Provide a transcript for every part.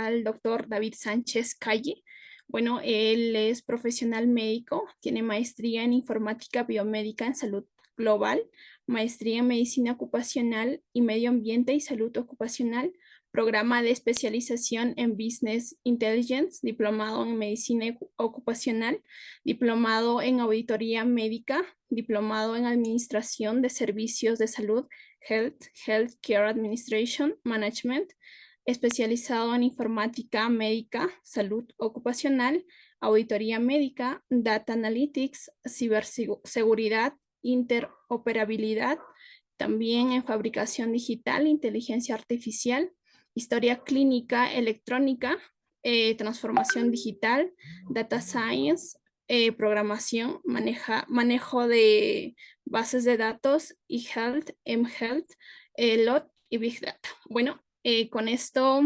al doctor David Sánchez Calle. Bueno, él es profesional médico, tiene maestría en informática biomédica en salud global, maestría en medicina ocupacional y medio ambiente y salud ocupacional, programa de especialización en Business Intelligence, diplomado en medicina ocupacional, diplomado en auditoría médica, diplomado en administración de servicios de salud, Healthcare Administration Management, especializado en informática médica, salud ocupacional, auditoría médica, data analytics, ciberseguridad, interoperabilidad, también en fabricación digital, inteligencia artificial, historia clínica electrónica, transformación digital, data science, programación, manejo de bases de datos, e-health, m-health, LOT y Big Data. Bueno, con esto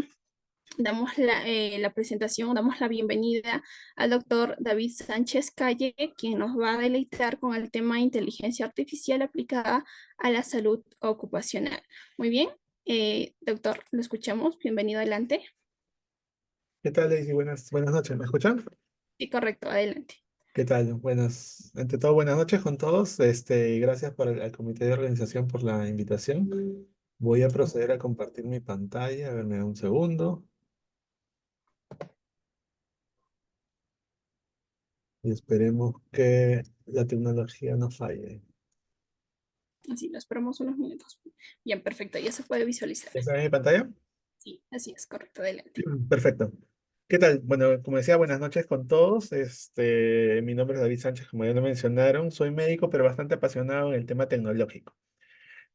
damos la presentación, damos la bienvenida al doctor David Sánchez Calle, quien nos va a deleitar con el tema de inteligencia artificial aplicada a la salud ocupacional. Muy bien, doctor, lo escuchamos. Bienvenido, adelante. ¿Qué tal, Daisy? Buenas noches. ¿Me escuchan? Sí, correcto, adelante. ¿Qué tal? Ante todo, buenas noches con todos. Gracias al comité de organización por la invitación. Voy a proceder a compartir mi pantalla. A ver, me da un segundo. Y esperemos que la tecnología no falle. Así, lo esperamos unos minutos. Bien, perfecto, ya se puede visualizar. ¿Ya está en mi pantalla? Sí, así es, correcto, adelante. Perfecto. ¿Qué tal? Bueno, como decía, buenas noches con todos. Mi nombre es David Sánchez, como ya lo mencionaron. Soy médico, pero bastante apasionado en el tema tecnológico.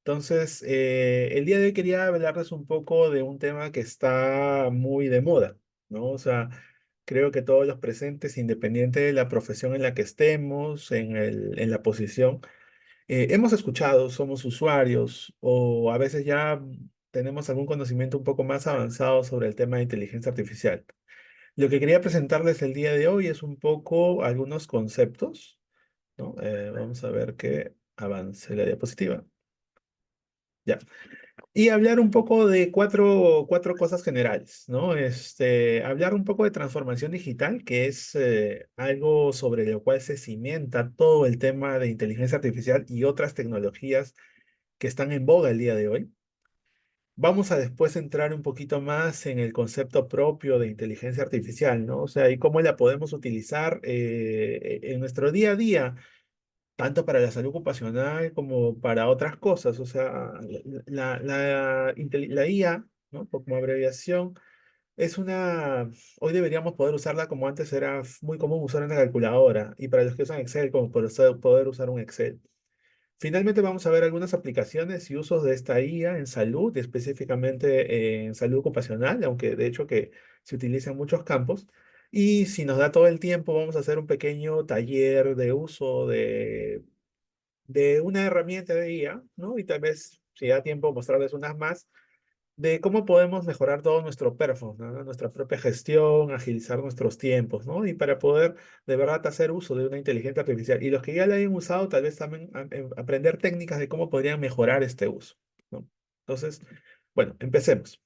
Entonces, el día de hoy quería hablarles un poco de un tema que está muy de moda, ¿no? O sea, creo que todos los presentes, independiente de la profesión en la que estemos, en la posición, hemos escuchado, somos usuarios o a veces ya tenemos algún conocimiento un poco más avanzado sobre el tema de inteligencia artificial. Lo que quería presentarles el día de hoy es un poco algunos conceptos, ¿no? Vamos a ver que avance la diapositiva. Ya. Y hablar un poco de cuatro cosas generales, ¿no? Hablar un poco de transformación digital, que es algo sobre lo cual se cimienta todo el tema de inteligencia artificial y otras tecnologías que están en boga el día de hoy. Vamos a después entrar un poquito más en el concepto propio de inteligencia artificial, ¿no? O sea, y cómo la podemos utilizar en nuestro día a día tanto para la salud ocupacional como para otras cosas. O sea, la IA, ¿no? Como abreviación, es hoy deberíamos poder usarla como antes era muy común usar una calculadora, y para los que usan Excel, como poder usar un Excel. Finalmente vamos a ver algunas aplicaciones y usos de esta IA en salud, específicamente en salud ocupacional, aunque de hecho que se utiliza en muchos campos. Y si nos da todo el tiempo, vamos a hacer un pequeño taller de uso de una herramienta de IA, ¿no? Y tal vez, si da tiempo, mostrarles unas más, de cómo podemos mejorar todo nuestro performance, ¿no? Nuestra propia gestión, agilizar nuestros tiempos, ¿no? Y para poder de verdad hacer uso de una inteligencia artificial. Y los que ya la hayan usado, tal vez también aprender técnicas de cómo podrían mejorar este uso, ¿no? Entonces, bueno, empecemos.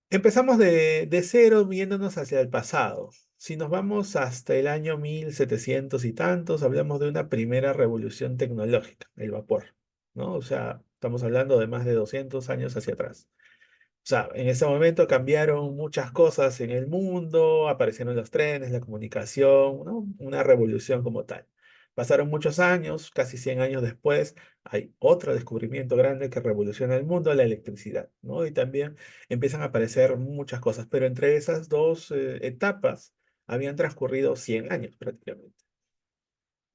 Empezamos de cero viéndonos hacia el pasado. Si nos vamos hasta el año 1700 y tantos, hablamos de una primera revolución tecnológica, el vapor, ¿no? O sea, estamos hablando de más de 200 años hacia atrás. O sea, en ese momento cambiaron muchas cosas en el mundo, aparecieron los trenes, la comunicación, ¿no? Una revolución como tal. Pasaron muchos años, casi 100 años después, hay otro descubrimiento grande que revoluciona el mundo, la electricidad, ¿no? Y también empiezan a aparecer muchas cosas, pero entre esas dos etapas habían transcurrido 100 años prácticamente.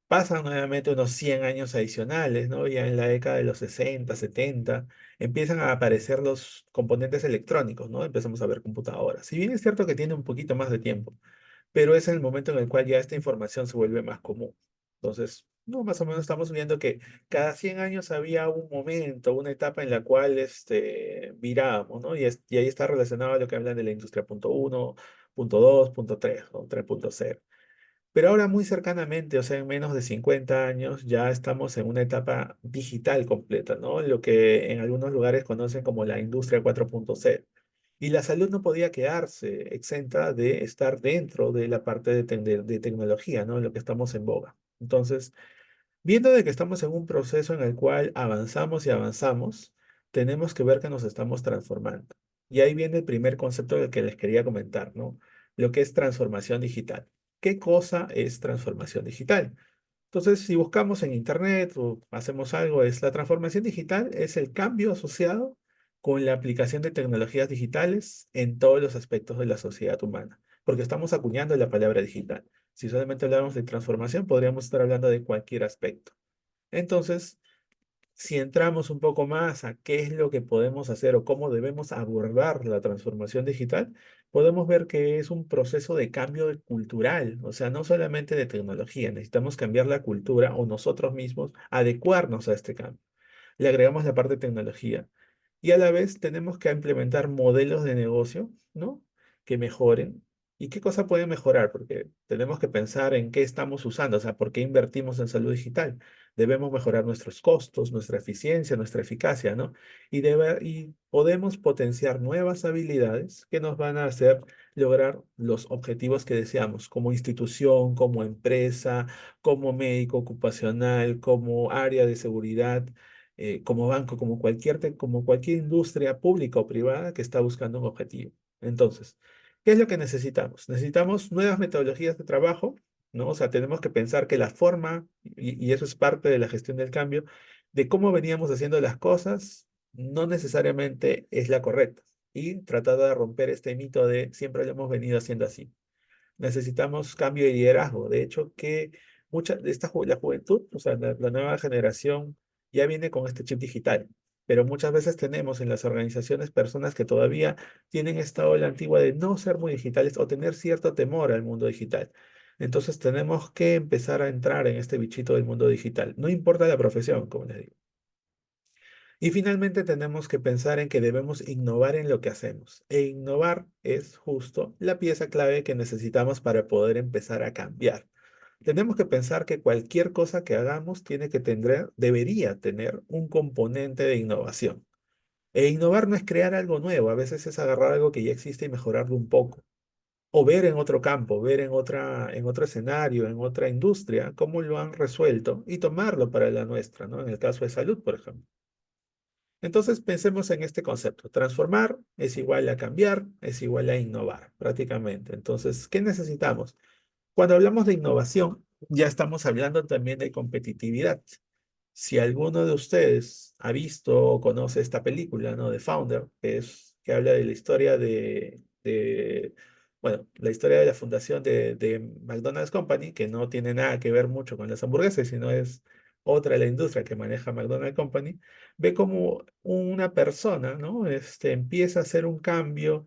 Pasan nuevamente unos 100 años adicionales, ¿no? Ya en la década de los 60, 70, empiezan a aparecer los componentes electrónicos, ¿no? Empezamos a ver computadoras. Si bien es cierto que tiene un poquito más de tiempo, pero es el momento en el cual ya esta información se vuelve más común. Entonces, no, más o menos estamos viendo que cada 100 años había un momento, una etapa en la cual virábamos, ¿no? Y ahí está relacionado a lo que hablan de la industria punto uno, punto 2, punto 3 o 3.0. Pero ahora muy cercanamente, o sea, en menos de 50 años, ya estamos en una etapa digital completa, ¿no? Lo que en algunos lugares conocen como la industria 4.0. Y la salud no podía quedarse exenta de estar dentro de la parte de tecnología, ¿no? En lo que estamos en boga. Entonces, viendo de que estamos en un proceso en el cual avanzamos y avanzamos, tenemos que ver que nos estamos transformando. Y ahí viene el primer concepto del que les quería comentar, ¿no? Lo que es transformación digital. ¿Qué cosa es transformación digital? Entonces, si buscamos en Internet o hacemos algo, es la transformación digital, es el cambio asociado con la aplicación de tecnologías digitales en todos los aspectos de la sociedad humana, porque estamos acuñando la palabra digital. Si solamente hablamos de transformación, podríamos estar hablando de cualquier aspecto. Entonces, si entramos un poco más a qué es lo que podemos hacer o cómo debemos abordar la transformación digital, podemos ver que es un proceso de cambio cultural, o sea, no solamente de tecnología, necesitamos cambiar la cultura o nosotros mismos adecuarnos a este cambio. Le agregamos la parte de tecnología y a la vez tenemos que implementar modelos de negocio, ¿no? Que mejoren. ¿Y qué cosa puede mejorar? Porque tenemos que pensar en qué estamos usando, o sea, por qué invertimos en salud digital. Debemos mejorar nuestros costos, nuestra eficiencia, nuestra eficacia, ¿no? Y podemos potenciar nuevas habilidades que nos van a hacer lograr los objetivos que deseamos como institución, como empresa, como médico ocupacional, como área de seguridad, como banco, como cualquier industria pública o privada que está buscando un objetivo. Entonces, ¿qué es lo que necesitamos? Necesitamos nuevas metodologías de trabajo, ¿no? O sea, tenemos que pensar que la forma, y eso es parte de la gestión del cambio, de cómo veníamos haciendo las cosas, no necesariamente es la correcta. Y tratar de romper este mito de siempre lo hemos venido haciendo así. Necesitamos cambio de liderazgo. De hecho, que mucha de la juventud, o sea, la nueva generación ya viene con este chip digital, pero muchas veces tenemos en las organizaciones personas que todavía tienen esta ola antigua de no ser muy digitales o tener cierto temor al mundo digital. Entonces tenemos que empezar a entrar en este bichito del mundo digital. No importa la profesión, como les digo. Y finalmente tenemos que pensar en que debemos innovar en lo que hacemos. E innovar es justo la pieza clave que necesitamos para poder empezar a cambiar. Tenemos que pensar que cualquier cosa que hagamos debería tener un componente de innovación. E innovar no es crear algo nuevo, a veces es agarrar algo que ya existe y mejorarlo un poco. O ver en otro campo, ver en otro escenario, en otra industria, cómo lo han resuelto y tomarlo para la nuestra, ¿no? En el caso de salud, por ejemplo. Entonces pensemos en este concepto. Transformar es igual a cambiar, es igual a innovar, prácticamente. Entonces, ¿qué necesitamos? Cuando hablamos de innovación, ya estamos hablando también de competitividad. Si alguno de ustedes ha visto o conoce esta película, ¿no? De Founder, que habla de la historia bueno, la historia de la fundación de McDonald's Company, que no tiene nada que ver mucho con las hamburguesas, sino es otra de la industria que maneja McDonald's Company, ve como una persona, ¿no? Empieza a hacer un cambio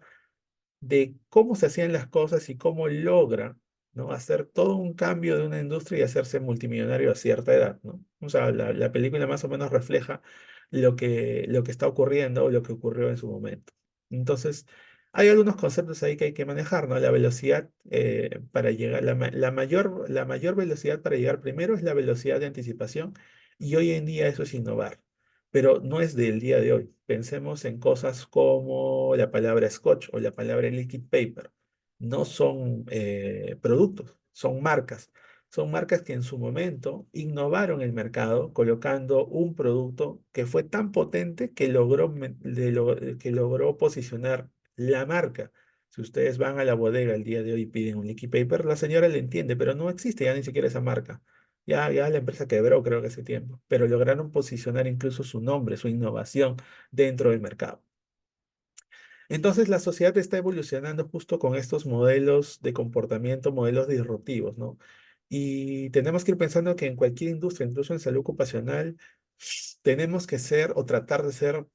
de cómo se hacían las cosas y cómo logra, ¿no? Hacer todo un cambio de una industria y hacerse multimillonario a cierta edad, ¿no? O sea, la película más o menos refleja lo que está ocurriendo o lo que ocurrió en su momento. Entonces, hay algunos conceptos ahí que hay que manejar, ¿no? La velocidad para llegar, la mayor velocidad para llegar primero es la velocidad de anticipación y hoy en día eso es innovar, pero no es del día de hoy. Pensemos en cosas como la palabra scotch o la palabra liquid paper. No son productos, son marcas. Son marcas que en su momento innovaron el mercado colocando un producto que fue tan potente que que logró posicionar la marca. Si ustedes van a la bodega el día de hoy y piden un liquid paper, la señora le entiende, pero no existe ya ni siquiera esa marca. Ya la empresa quebró, creo que hace tiempo, pero lograron posicionar incluso su nombre, su innovación dentro del mercado. Entonces, la sociedad está evolucionando justo con estos modelos de comportamiento, modelos disruptivos, ¿no? Y tenemos que ir pensando que en cualquier industria, incluso en salud ocupacional, tenemos que ser o tratar de ser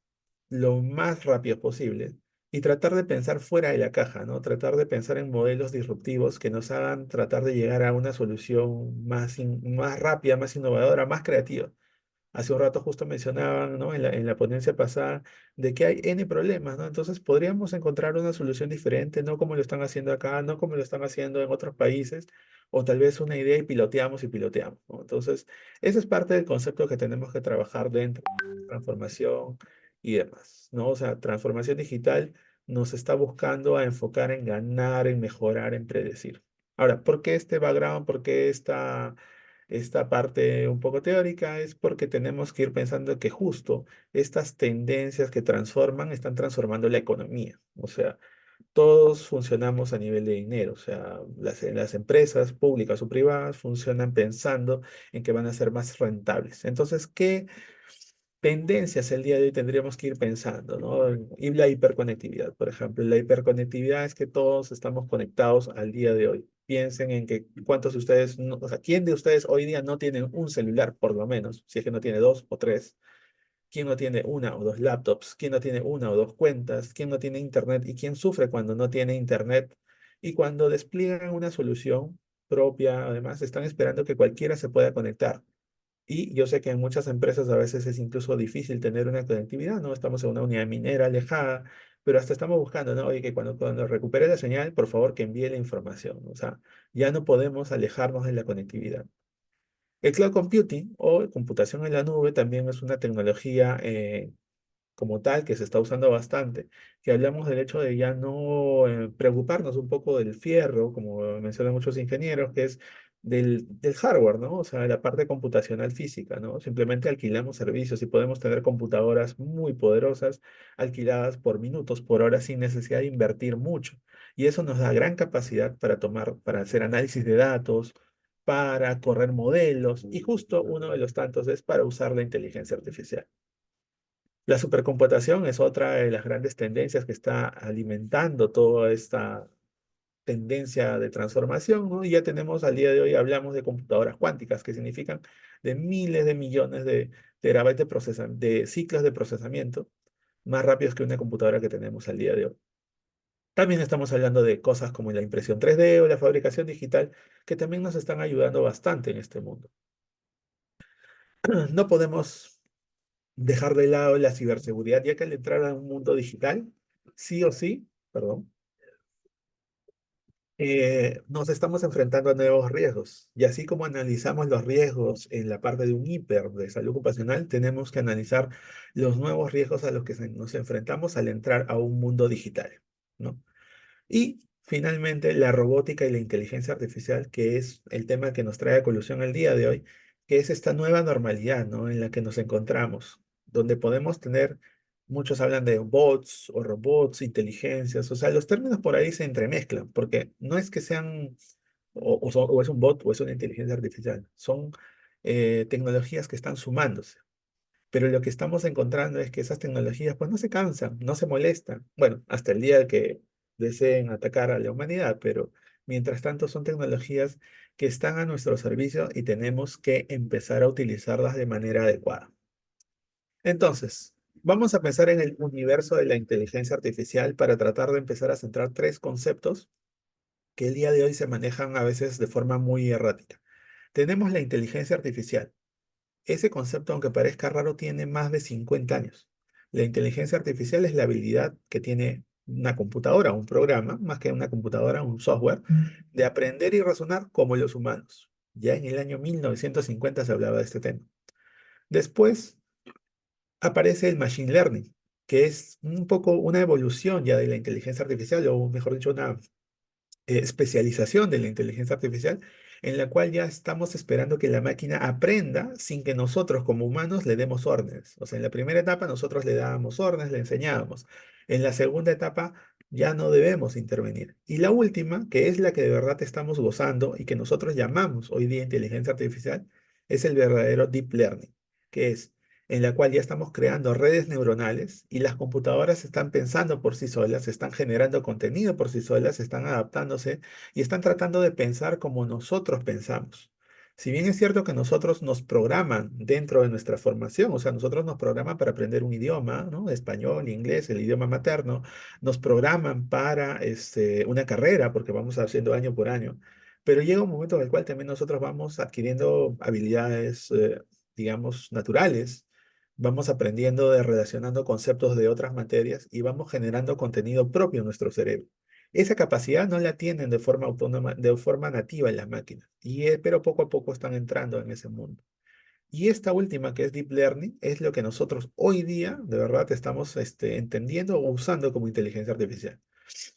lo más rápido posible y tratar de pensar fuera de la caja, ¿no? Tratar de pensar en modelos disruptivos que nos hagan tratar de llegar a una solución más rápida, más innovadora, más creativa. Hace un rato justo mencionaban, ¿no? En la ponencia pasada, de que hay N problemas, ¿no? Entonces podríamos encontrar una solución diferente, no como lo están haciendo acá, no como lo están haciendo en otros países, o tal vez una idea y piloteamos, ¿no? Entonces, ese es parte del concepto que tenemos que trabajar dentro de la transformación y demás, ¿no? O sea, transformación digital nos está buscando a enfocar en ganar, en mejorar, en predecir. Ahora, ¿por qué este background? ¿Por qué esta parte un poco teórica? Es porque tenemos que ir pensando que justo estas tendencias que transforman están transformando la economía. O sea, todos funcionamos a nivel de dinero, o sea, las empresas públicas o privadas funcionan pensando en que van a ser más rentables. Entonces, ¿qué tendencias el día de hoy tendríamos que ir pensando, ¿no? Y la hiperconectividad, por ejemplo. La hiperconectividad es que todos estamos conectados al día de hoy. Piensen en que cuántos de ustedes, o sea, ¿quién de ustedes hoy día no tiene un celular, por lo menos? Si es que no tiene dos o tres. ¿Quién no tiene una o dos laptops? ¿Quién no tiene una o dos cuentas? ¿Quién no tiene internet? ¿Y quién sufre cuando no tiene internet? Y cuando despliegan una solución propia, además, están esperando que cualquiera se pueda conectar. Y yo sé que en muchas empresas a veces es incluso difícil tener una conectividad, ¿no? Estamos en una unidad minera alejada, pero hasta estamos buscando, ¿no? Oye, que cuando recupere la señal, por favor, que envíe la información. O sea, ya no podemos alejarnos de la conectividad. El cloud computing o computación en la nube también es una tecnología como tal, que se está usando bastante, que hablamos del hecho de ya no preocuparnos un poco del fierro, como mencionan muchos ingenieros, que es del hardware, ¿no? O sea, la parte computacional física, ¿no? Simplemente alquilamos servicios y podemos tener computadoras muy poderosas, alquiladas por minutos, por horas, sin necesidad de invertir mucho. Y eso nos da gran capacidad para tomar, para hacer análisis de datos, para correr modelos, y justo uno de los tantos es para usar la inteligencia artificial. La supercomputación es otra de las grandes tendencias que está alimentando toda esta tendencia de transformación, ¿no? Y ya tenemos al día de hoy, hablamos de computadoras cuánticas, que significan de miles de millones de terabytes de ciclos de procesamiento, más rápidos que una computadora que tenemos al día de hoy. También estamos hablando de cosas como la impresión 3D o la fabricación digital, que también nos están ayudando bastante en este mundo. No podemos dejar de lado la ciberseguridad, ya que al entrar a un mundo digital, sí o sí, perdón, nos estamos enfrentando a nuevos riesgos. Y así como analizamos los riesgos en la parte de un hiper de salud ocupacional, tenemos que analizar los nuevos riesgos a los que nos enfrentamos al entrar a un mundo digital, ¿no? Y finalmente, la robótica y la inteligencia artificial, que es el tema que nos trae a colusión el día de hoy, que es esta nueva normalidad, ¿no? En la que nos encontramos, donde podemos tener, muchos hablan de bots o robots, inteligencias, o sea, los términos por ahí se entremezclan, porque no es que sean, o es un bot o es una inteligencia artificial, son tecnologías que están sumándose. Pero lo que estamos encontrando es que esas tecnologías pues no se cansan, no se molestan. Bueno, hasta el día que deseen atacar a la humanidad, pero mientras tanto son tecnologías que están a nuestro servicio y tenemos que empezar a utilizarlas de manera adecuada. Entonces, vamos a pensar en el universo de la inteligencia artificial para tratar de empezar a centrar tres conceptos que el día de hoy se manejan a veces de forma muy errática. Tenemos la inteligencia artificial. Ese concepto, aunque parezca raro, tiene más de 50 años. La inteligencia artificial es la habilidad que tiene una computadora, un programa, más que una computadora, un software, de aprender y razonar como los humanos. Ya en el año 1950 se hablaba de este tema. Después aparece el machine learning, que es un poco una evolución ya de la inteligencia artificial, o mejor dicho, una especialización de la inteligencia artificial, en la cual ya estamos esperando que la máquina aprenda sin que nosotros como humanos le demos órdenes. O sea, en la primera etapa nosotros le dábamos órdenes, le enseñábamos. En la segunda etapa ya no debemos intervenir. Y la última, que es la que de verdad estamos gozando y que nosotros llamamos hoy día inteligencia artificial, es el verdadero deep learning, que es en la cual ya estamos creando redes neuronales y las computadoras están pensando por sí solas, están generando contenido por sí solas, están adaptándose y están tratando de pensar como nosotros pensamos. Si bien es cierto que nosotros nos programan dentro de nuestra formación, o sea, nosotros nos programan para aprender un idioma, ¿no? Español, inglés, el idioma materno, nos programan para una carrera, porque vamos haciendo año por año, pero llega un momento en el cual también nosotros vamos adquiriendo habilidades, digamos, naturales, vamos aprendiendo de relacionando conceptos de otras materias y vamos generando contenido propio en nuestro cerebro. Esa capacidad no la tienen de forma autónoma, de forma nativa en las máquinas, pero poco a poco están entrando en ese mundo. Y esta última, que es Deep Learning, es lo que nosotros hoy día, de verdad, estamos entendiendo o usando como inteligencia artificial.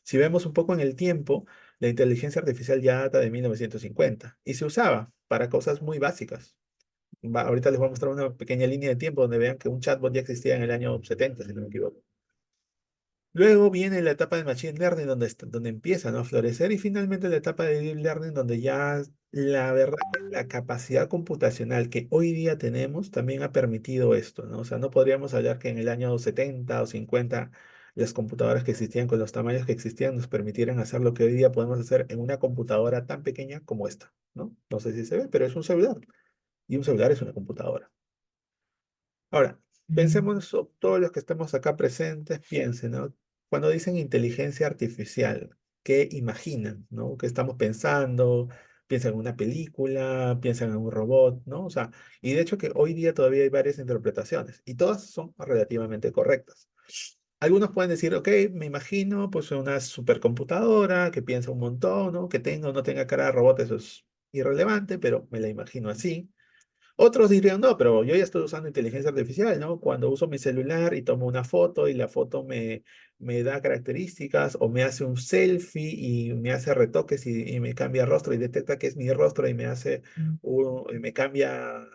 Si vemos un poco en el tiempo, la inteligencia artificial ya data de 1950 y se usaba para cosas muy básicas. Ahorita les voy a mostrar una pequeña línea de tiempo donde vean que un chatbot ya existía en el año 70, si no me equivoco. Luego viene la etapa de Machine Learning, donde empieza, ¿no?, a florecer, y finalmente la etapa de Deep Learning, donde ya la verdad que la capacidad computacional que hoy día tenemos también ha permitido esto, ¿no? O sea, no podríamos hablar que en el año 70 o 50 las computadoras que existían con los tamaños que existían nos permitieran hacer lo que hoy día podemos hacer en una computadora tan pequeña como esta, ¿no? No sé si se ve, pero es un celular, y un celular es una computadora. Ahora, pensemos, todos los que estamos acá presentes, piensen, ¿no? Cuando dicen inteligencia artificial, ¿qué imaginan, ¿no? ¿Qué estamos pensando? Piensan en una película, piensan en un robot, ¿no? O sea, y de hecho que hoy día todavía hay varias interpretaciones y todas son relativamente correctas. Algunos pueden decir, ok, me imagino pues una supercomputadora que piensa un montón, ¿no? Que tenga o no tenga cara de robot, eso es irrelevante, pero me la imagino así. Otros dirían, no, pero yo ya estoy usando inteligencia artificial, ¿no? Cuando uso mi celular y tomo una foto y la foto me da características o me hace un selfie y me hace retoques y me cambia rostro y detecta que es mi rostro y me hace, y me cambia,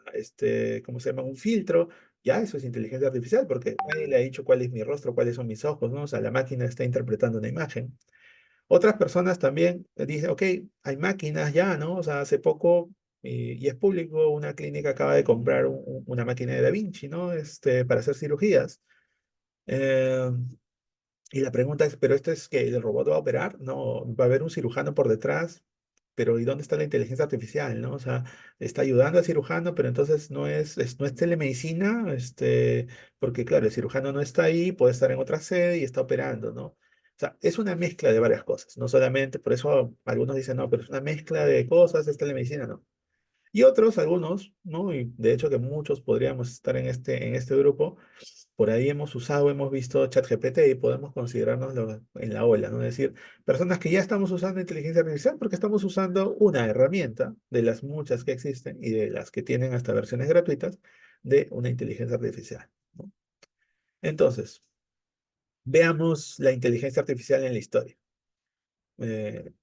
¿cómo se llama? Un filtro. Ya, eso es inteligencia artificial porque nadie le ha dicho cuál es mi rostro, cuáles son mis ojos, ¿no? O sea, la máquina está interpretando una imagen. Otras personas también dicen, ok, hay máquinas ya, ¿no? O sea, hace poco, y es público, una clínica acaba de comprar una máquina de Da Vinci, ¿no? Para hacer cirugías. Eh, y la pregunta es, ¿pero esto es que el robot va a operar? No, va a haber un cirujano por detrás, pero ¿y dónde está la inteligencia artificial, no? O sea, está ayudando al cirujano, pero entonces no es telemedicina, porque claro, el cirujano no está ahí, puede estar en otra sede y está operando, ¿no? O sea, es una mezcla de varias cosas, no solamente, por eso algunos dicen, no, pero es una mezcla de cosas, es telemedicina, no. Y otros, algunos, ¿no? Y de hecho que muchos podríamos estar en este grupo, por ahí hemos usado, hemos visto ChatGPT y podemos considerarnos en la ola, ¿no? Es decir, personas que ya estamos usando inteligencia artificial porque estamos usando una herramienta de las muchas que existen y de las que tienen hasta versiones gratuitas de una inteligencia artificial, ¿no? Entonces, veamos la inteligencia artificial en la historia.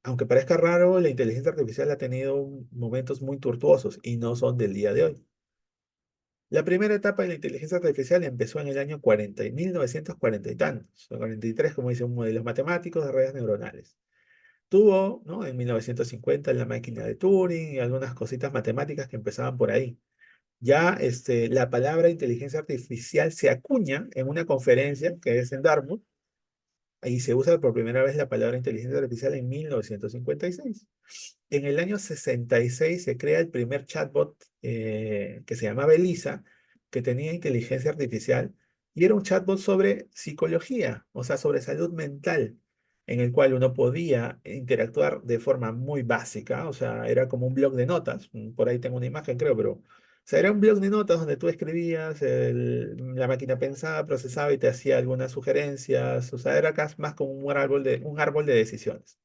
Aunque parezca raro, la inteligencia artificial ha tenido momentos muy tortuosos y no son del día de hoy. La primera etapa de la inteligencia artificial empezó en el año 40, 1940 y tantos, o 43, como dice un modelo matemático de redes neuronales. Tuvo, ¿no?, en 1950 la máquina de Turing y algunas cositas matemáticas que empezaban por ahí. Ya la palabra inteligencia artificial se acuña en una conferencia que es en Dartmouth, y se usa por primera vez la palabra inteligencia artificial en 1956. En el año 66 se crea el primer chatbot, que se llamaba Elisa, que tenía inteligencia artificial y era un chatbot sobre psicología, o sea, sobre salud mental, en el cual uno podía interactuar de forma muy básica, o sea, era como un blog de notas. Por ahí tengo una imagen, creo, pero, o sea, era un blog de notas donde tú escribías, la máquina pensaba, procesaba y te hacía algunas sugerencias, o sea, era casi más como un árbol de decisiones.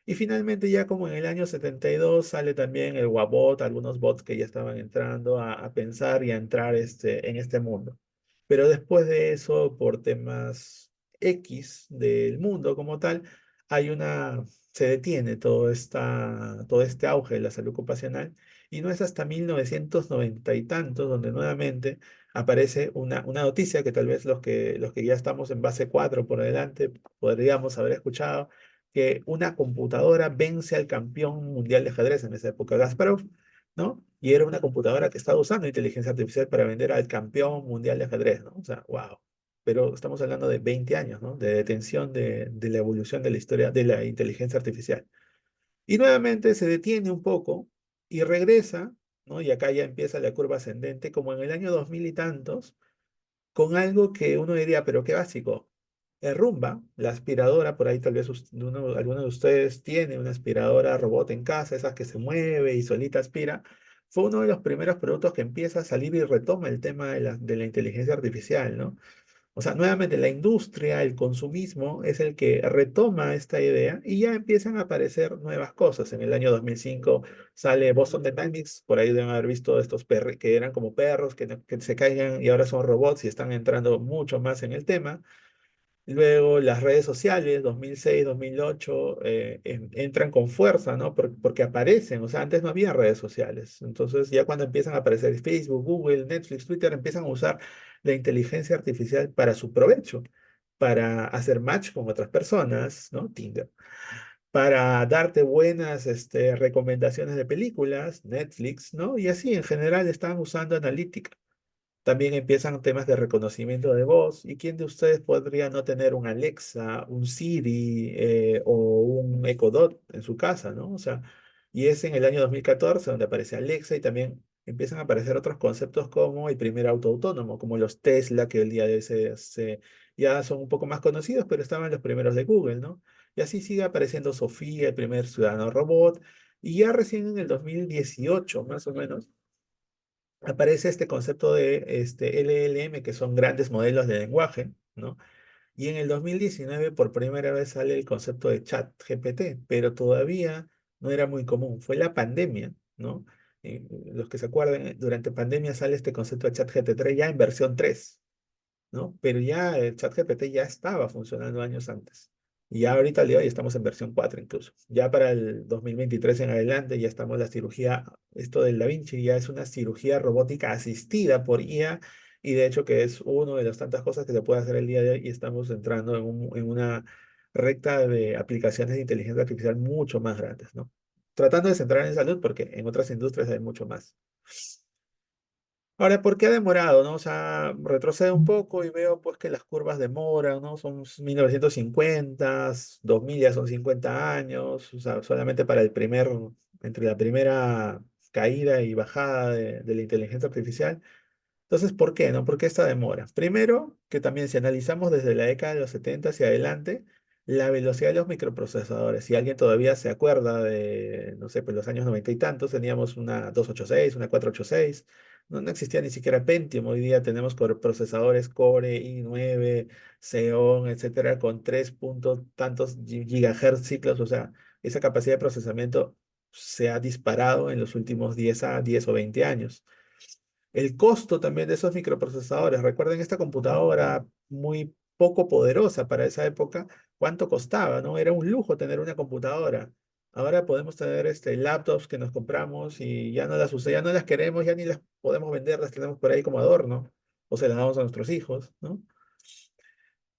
Y finalmente, ya como en el año 72 sale también el Wabot, algunos bots que ya estaban entrando a pensar y a entrar en este mundo. Pero después de eso, por temas X del mundo como tal, se detiene todo este auge de la salud ocupacional, y no es hasta 1990 y tantos donde nuevamente aparece una noticia que tal vez los que ya estamos en base 4 por adelante podríamos haber escuchado, que una computadora vence al campeón mundial de ajedrez en esa época, Kasparov, ¿no? Y era una computadora que estaba usando inteligencia artificial para vender al campeón mundial de ajedrez, ¿no? O sea, wow. Pero estamos hablando de 20 años, ¿no? De detención de la evolución de la historia de la inteligencia artificial. Y nuevamente se detiene un poco y regresa, ¿no? Y acá ya empieza la curva ascendente, como en el año 2000 y tantos, con algo que uno diría, pero qué básico. El Roomba, la aspiradora, por ahí tal vez alguno de ustedes tiene una aspiradora robot en casa, esas que se mueve y solita aspira, fue uno de los primeros productos que empieza a salir y retoma el tema de la inteligencia artificial, ¿no? O sea, nuevamente la industria, el consumismo es el que retoma esta idea y ya empiezan a aparecer nuevas cosas. En el año 2005 sale Boston Dynamics, por ahí deben haber visto estos perros que eran como perros que se caigan y ahora son robots y están entrando mucho más en el tema. Luego las redes sociales, 2006, 2008, entran con fuerza, ¿no? Porque aparecen, o sea, antes no había redes sociales. Entonces ya cuando empiezan a aparecer Facebook, Google, Netflix, Twitter, empiezan a usar la inteligencia artificial para su provecho, para hacer match con otras personas, ¿no? Tinder, para darte buenas recomendaciones de películas, Netflix, ¿no? Y así en general están usando analítica. También empiezan temas de reconocimiento de voz. ¿Y quién de ustedes podría no tener un Alexa, un Siri o un Echo Dot en su casa, ¿no? O sea, y es en el año 2014 donde aparece Alexa y también empiezan a aparecer otros conceptos como el primer auto autónomo, como los Tesla, que el día de hoy ya son un poco más conocidos, pero estaban los primeros de Google, ¿no? Y así sigue apareciendo Sofía, el primer ciudadano robot. Y ya recién en el 2018, más o menos, aparece este concepto de LLM, que son grandes modelos de lenguaje, ¿no? Y en el 2019 por primera vez sale el concepto de chat GPT, pero todavía no era muy común. Fue la pandemia, ¿no? Los que se acuerdan, durante pandemia sale este concepto de chat GPT ya en versión 3, ¿no? Pero ya el ChatGPT ya estaba funcionando años antes. Y ya ahorita al día de hoy estamos en versión 4 incluso. Ya para el 2023 en adelante ya estamos la cirugía, esto del Da Vinci ya es una cirugía robótica asistida por IA y de hecho que es una de las tantas cosas que se puede hacer el día de hoy y estamos entrando en una recta de aplicaciones de inteligencia artificial mucho más grandes, ¿no? Tratando de centrar en salud porque en otras industrias hay mucho más. Ahora, ¿por qué ha demorado, no? O sea, retrocedo un poco y veo pues que las curvas demoran, ¿no? Son 1950, 2000 ya son 50 años, o sea, solamente para entre la primera caída y bajada de la inteligencia artificial. Entonces, ¿por qué, no? ¿Por qué esta demora? Primero, que también si analizamos desde la década de los 70 hacia adelante, la velocidad de los microprocesadores, si alguien todavía se acuerda de, no sé, pues los años 90 y tantos, teníamos una 286, una 486, no existía ni siquiera Pentium, hoy día tenemos procesadores Core, i9, Xeon, etcétera, con 3 puntos tantos gigahertz ciclos, o sea, esa capacidad de procesamiento se ha disparado en los últimos 10 o 20 años. El costo también de esos microprocesadores. Recuerden esta computadora muy poco poderosa para esa época, ¿cuánto costaba, no? Era un lujo tener una computadora. Ahora podemos tener laptops que nos compramos y ya no las usamos, ya no las queremos, ya ni las podemos vender, las tenemos por ahí como adorno o se las damos a nuestros hijos, ¿no?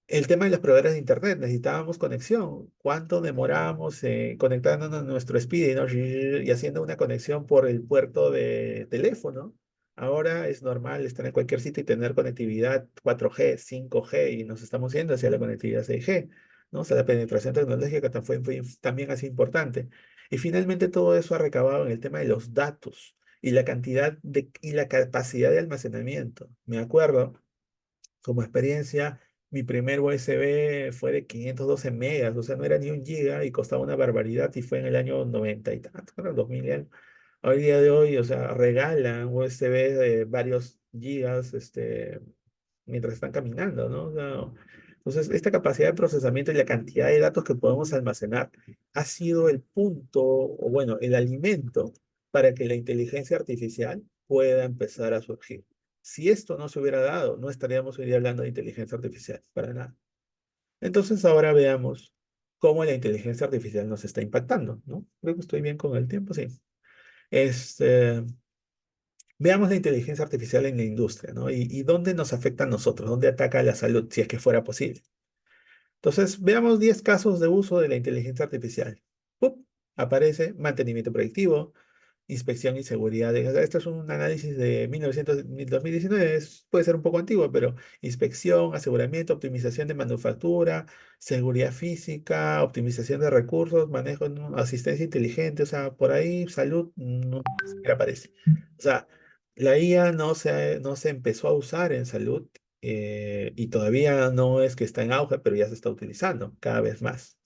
El tema de los proveedores de internet, necesitábamos conexión. ¿Cuánto demorábamos conectándonos a nuestro Speedy, ¿no? Y haciendo una conexión por el puerto de teléfono? Ahora es normal estar en cualquier sitio y tener conectividad 4G, 5G y nos estamos yendo hacia la conectividad 6G, ¿no? O sea, la penetración tecnológica fue también así importante. Y finalmente todo eso ha recabado en el tema de los datos y la cantidad y la capacidad de almacenamiento. Me acuerdo como experiencia, mi primer USB fue de 512 megas, o sea, no era ni un giga y costaba una barbaridad y fue en el año 90 y tanto, bueno, 2000 y algo. Hoy día de hoy, o sea, regalan USB de varios gigas, mientras están caminando, ¿no? O sea, entonces, esta capacidad de procesamiento y la cantidad de datos que podemos almacenar ha sido el punto, o bueno, el alimento para que la inteligencia artificial pueda empezar a surgir. Si esto no se hubiera dado, no estaríamos hoy día hablando de inteligencia artificial, para nada. Entonces, ahora veamos cómo la inteligencia artificial nos está impactando, ¿no? Creo que estoy bien con el tiempo, sí. Este, Veamos la inteligencia artificial en la industria, ¿no? Y dónde nos afecta a nosotros, dónde ataca a la salud, si es que fuera posible. Entonces, veamos 10 casos de uso de la inteligencia artificial. ¡Pup! Aparece mantenimiento predictivo, inspección y seguridad. Esto es un análisis de 2019, puede ser un poco antiguo, pero inspección, aseguramiento, optimización de manufactura, seguridad física, optimización de recursos, manejo, ¿no? Asistencia inteligente, o sea, por ahí salud no ni siquiera aparece. O sea, la IA no se empezó a usar en salud y todavía no es que está en auge, pero ya se está utilizando cada vez más.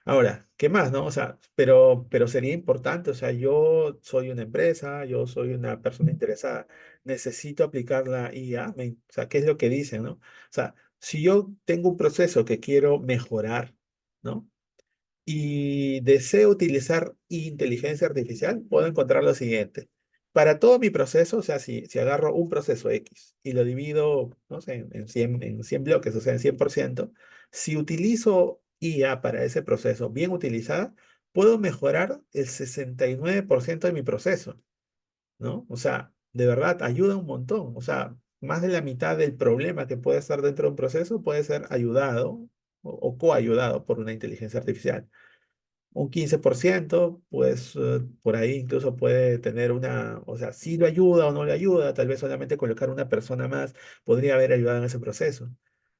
Ahora, ¿qué más, no? O sea, pero sería importante, o sea, yo soy una empresa, yo soy una persona interesada, necesito aplicar la IA, o sea, ¿qué es lo que dicen, no? O sea, si yo tengo un proceso que quiero mejorar, ¿no? Y deseo utilizar inteligencia artificial, puedo encontrar lo siguiente. Para todo mi proceso, o sea, si agarro un proceso X y lo divido, no sé, en 100 bloques, o sea, en 100%, si utilizo IA para ese proceso bien utilizada, puedo mejorar el 69% de mi proceso, ¿no? O sea, de verdad, ayuda un montón. O sea, más de la mitad del problema que puede estar dentro de un proceso puede ser ayudado o coayudado por una inteligencia artificial un 15%, pues por ahí incluso puede tener una, o sea, si lo ayuda o no le ayuda, tal vez solamente colocar una persona más podría haber ayudado en ese proceso.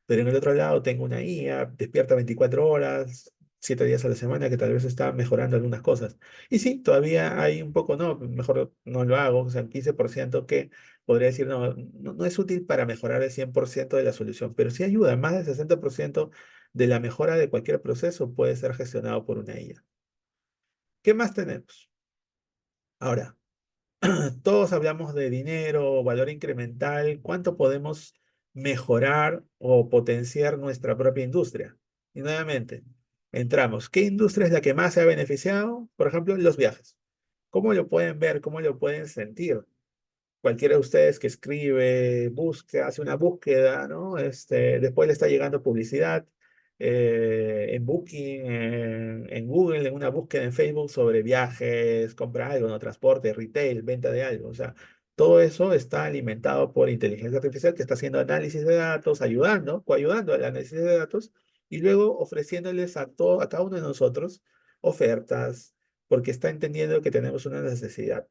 Pero en el otro lado tengo una IA, despierta 24 horas, 7 días a la semana, que tal vez está mejorando algunas cosas. Y sí, todavía hay un poco, no, mejor no lo hago, o sea, un 15% que podría decir, no es útil para mejorar el 100% de la solución, pero sí ayuda, más del 60% de la mejora de cualquier proceso puede ser gestionado por una IA. ¿Qué más tenemos? Ahora, todos hablamos de dinero, valor incremental, cuánto podemos mejorar o potenciar nuestra propia industria. Y nuevamente, entramos. ¿Qué industria es la que más se ha beneficiado? Por ejemplo, los viajes. ¿Cómo lo pueden ver? ¿Cómo lo pueden sentir? Cualquiera de ustedes que escribe, busca, hace una búsqueda, ¿no? Después le está llegando publicidad en Booking, en Google, en una búsqueda en Facebook sobre viajes, compra algo, ¿no? Transporte, retail, venta de algo. O sea, todo eso está alimentado por inteligencia artificial que está haciendo análisis de datos, ayudando, coayudando al análisis de datos y luego ofreciéndoles a cada uno de nosotros ofertas, porque está entendiendo que tenemos una necesidad.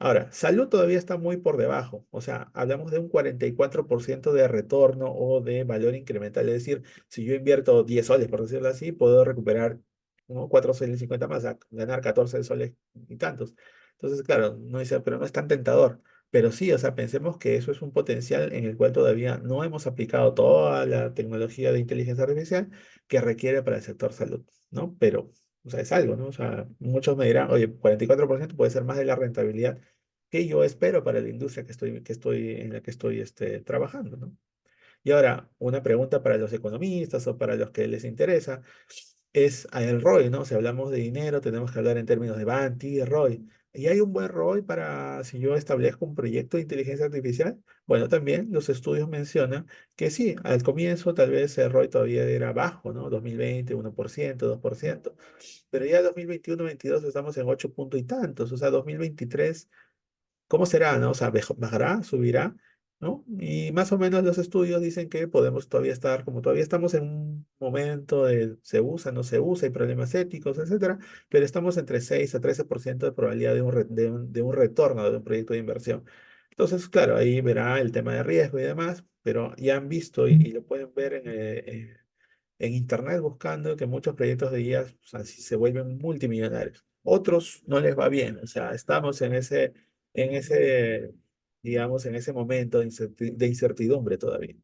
Ahora, salud todavía está muy por debajo, o sea, hablamos de un 44% de retorno o de valor incremental, es decir, si yo invierto 10 soles, por decirlo así, puedo recuperar, ¿no? 4 soles y 50 más, a ganar 14 soles y tantos. Entonces, claro, no dice, pero no es tan tentador. Pero sí, o sea, pensemos que eso es un potencial en el cual todavía no hemos aplicado toda la tecnología de inteligencia artificial que requiere para el sector salud, ¿no? Pero, o sea, es algo, ¿no? O sea, muchos me dirán, oye, 44% puede ser más de la rentabilidad que yo espero para la industria en la que estoy trabajando, ¿no? Y ahora, una pregunta para los economistas o para los que les interesa es el ROI, ¿no? Si hablamos de dinero, tenemos que hablar en términos de Banti y ROI. ¿Y hay un buen ROI para si yo establezco un proyecto de inteligencia artificial? Bueno, también los estudios mencionan que sí, al comienzo tal vez el ROI todavía era bajo, ¿no? 2020, 1%, 2%, pero ya 2021, 22 estamos en 8 puntos y tantos, o sea, 2023. ¿Cómo será, no? O sea, bajará, subirá, ¿no? Y más o menos los estudios dicen que podemos todavía estar, como todavía estamos en un momento de se usa, no se usa, hay problemas éticos, etcétera, pero estamos entre 6 a 13% de probabilidad de un retorno de un proyecto de inversión. Entonces, claro, ahí verá el tema de riesgo y demás, pero ya han visto y lo pueden ver en internet buscando que muchos proyectos de IA, o sea, si se vuelven multimillonarios. Otros no les va bien, o sea, estamos en ese, digamos, en ese momento de incertidumbre todavía.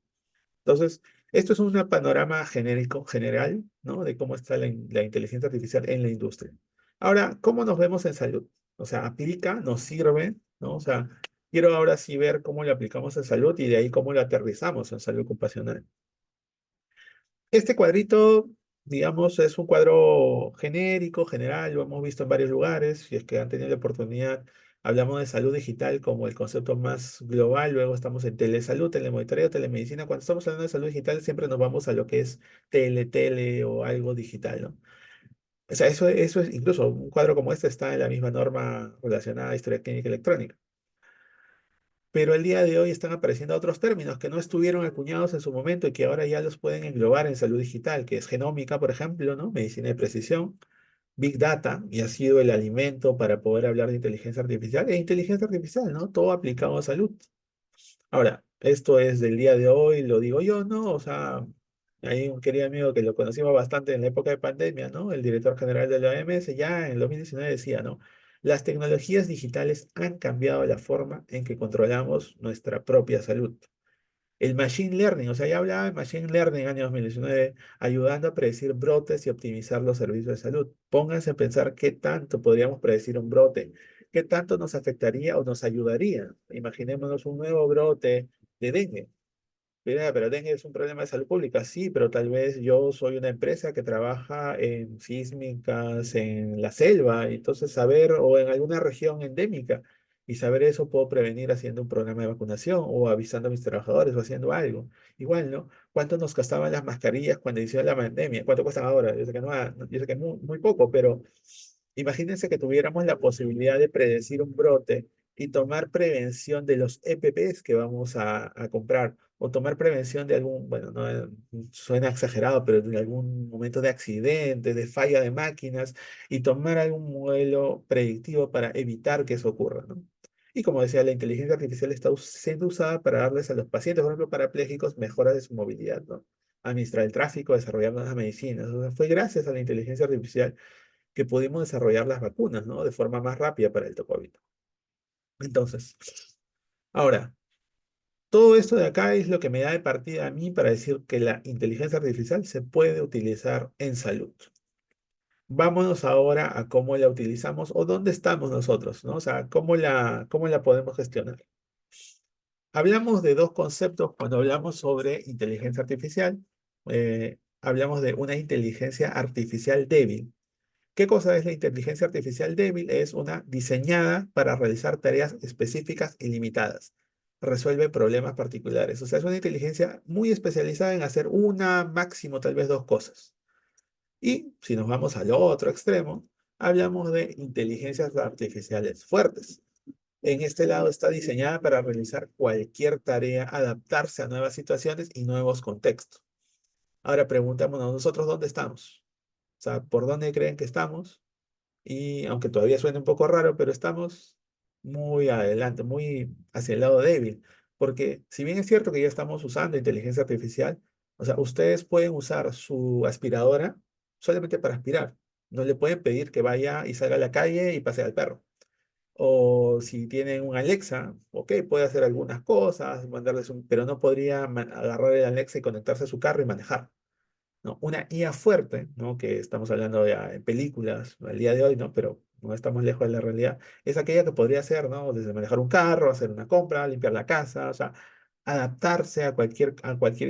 Entonces, esto es un panorama genérico, general, ¿no? De cómo está la inteligencia artificial en la industria. Ahora, ¿cómo nos vemos en salud? O sea, aplica, nos sirve, ¿no? O sea, quiero ahora sí ver cómo lo aplicamos en salud y de ahí cómo lo aterrizamos en salud ocupacional. Este cuadrito, digamos, es un cuadro genérico, general, lo hemos visto en varios lugares, si es que han tenido la oportunidad, hablamos de salud digital como el concepto más global, luego estamos en telesalud, telemonitoreo, telemedicina. Cuando estamos hablando de salud digital, siempre nos vamos a lo que es tele o algo digital, ¿no? O sea, eso es, incluso un cuadro como este está en la misma norma relacionada a historia clínica electrónica. Pero el día de hoy están apareciendo otros términos que no estuvieron acuñados en su momento y que ahora ya los pueden englobar en salud digital, que es genómica, por ejemplo, ¿no? Medicina de precisión, Big Data, y ha sido el alimento para poder hablar de inteligencia artificial, e inteligencia artificial, ¿no? Todo aplicado a salud. Ahora, esto es del día de hoy, lo digo yo, ¿no? O sea, hay un querido amigo que lo conocimos bastante en la época de pandemia, ¿no? El director general de la OMS ya en el 2019 decía, ¿no? Las tecnologías digitales han cambiado la forma en que controlamos nuestra propia salud. El Machine Learning, o sea, ya hablaba de Machine Learning en el año 2019, ayudando a predecir brotes y optimizar los servicios de salud. Pónganse a pensar qué tanto podríamos predecir un brote, qué tanto nos afectaría o nos ayudaría. Imaginémonos un nuevo brote de dengue. Mira, pero dengue es un problema de salud pública, sí, pero tal vez yo soy una empresa que trabaja en sísmicas, en la selva, y entonces saber, o en alguna región endémica, y saber eso puedo prevenir haciendo un programa de vacunación o avisando a mis trabajadores o haciendo algo. Igual, ¿no? ¿Cuánto nos costaban las mascarillas cuando inició la pandemia? ¿Cuánto cuestan ahora? Yo sé que no, yo sé que es muy poco, pero imagínense que tuviéramos la posibilidad de predecir un brote y tomar prevención de los EPPs que vamos a comprar o tomar prevención de algún, bueno, no suena exagerado, pero de algún momento de accidente, de falla de máquinas y tomar algún modelo predictivo para evitar que eso ocurra, ¿no? Y como decía, la inteligencia artificial está siendo usada para darles a los pacientes, por ejemplo, parapléjicos, mejoras de su movilidad, ¿no? Administrar el tráfico, desarrollar nuevas medicinas. O sea, fue gracias a la inteligencia artificial que pudimos desarrollar las vacunas, ¿no? De forma más rápida para el COVID. Entonces, ahora, todo esto de acá es lo que me da de partida a mí para decir que la inteligencia artificial se puede utilizar en salud. Vámonos ahora a cómo la utilizamos o dónde estamos nosotros, ¿no? O sea, cómo la podemos gestionar. Hablamos de dos conceptos cuando hablamos sobre inteligencia artificial. Hablamos de una inteligencia artificial débil. ¿Qué cosa es la inteligencia artificial débil? Es una diseñada para realizar tareas específicas y limitadas. Resuelve problemas particulares. O sea, es una inteligencia muy especializada en hacer una, máximo tal vez dos cosas. Y si nos vamos al otro extremo, hablamos de inteligencias artificiales fuertes. En este lado está diseñada para realizar cualquier tarea, adaptarse a nuevas situaciones y nuevos contextos. Ahora preguntémonos nosotros dónde estamos. O sea, ¿por dónde creen que estamos? Y aunque todavía suene un poco raro, pero estamos muy adelante, muy hacia el lado débil. Porque si bien es cierto que ya estamos usando inteligencia artificial, o sea, ustedes pueden usar su aspiradora solamente para aspirar. No le pueden pedir que vaya y salga a la calle y pase al perro. O si tienen un Alexa, ok, puede hacer algunas cosas, mandarles un, pero no podría agarrar el Alexa y conectarse a su carro y manejar. ¿No? Una IA fuerte, ¿no? Que estamos hablando de películas al día de hoy, ¿no? Pero no estamos lejos de la realidad, es aquella que podría hacer, ¿no? Desde manejar un carro, hacer una compra, limpiar la casa, o sea, adaptarse a cualquier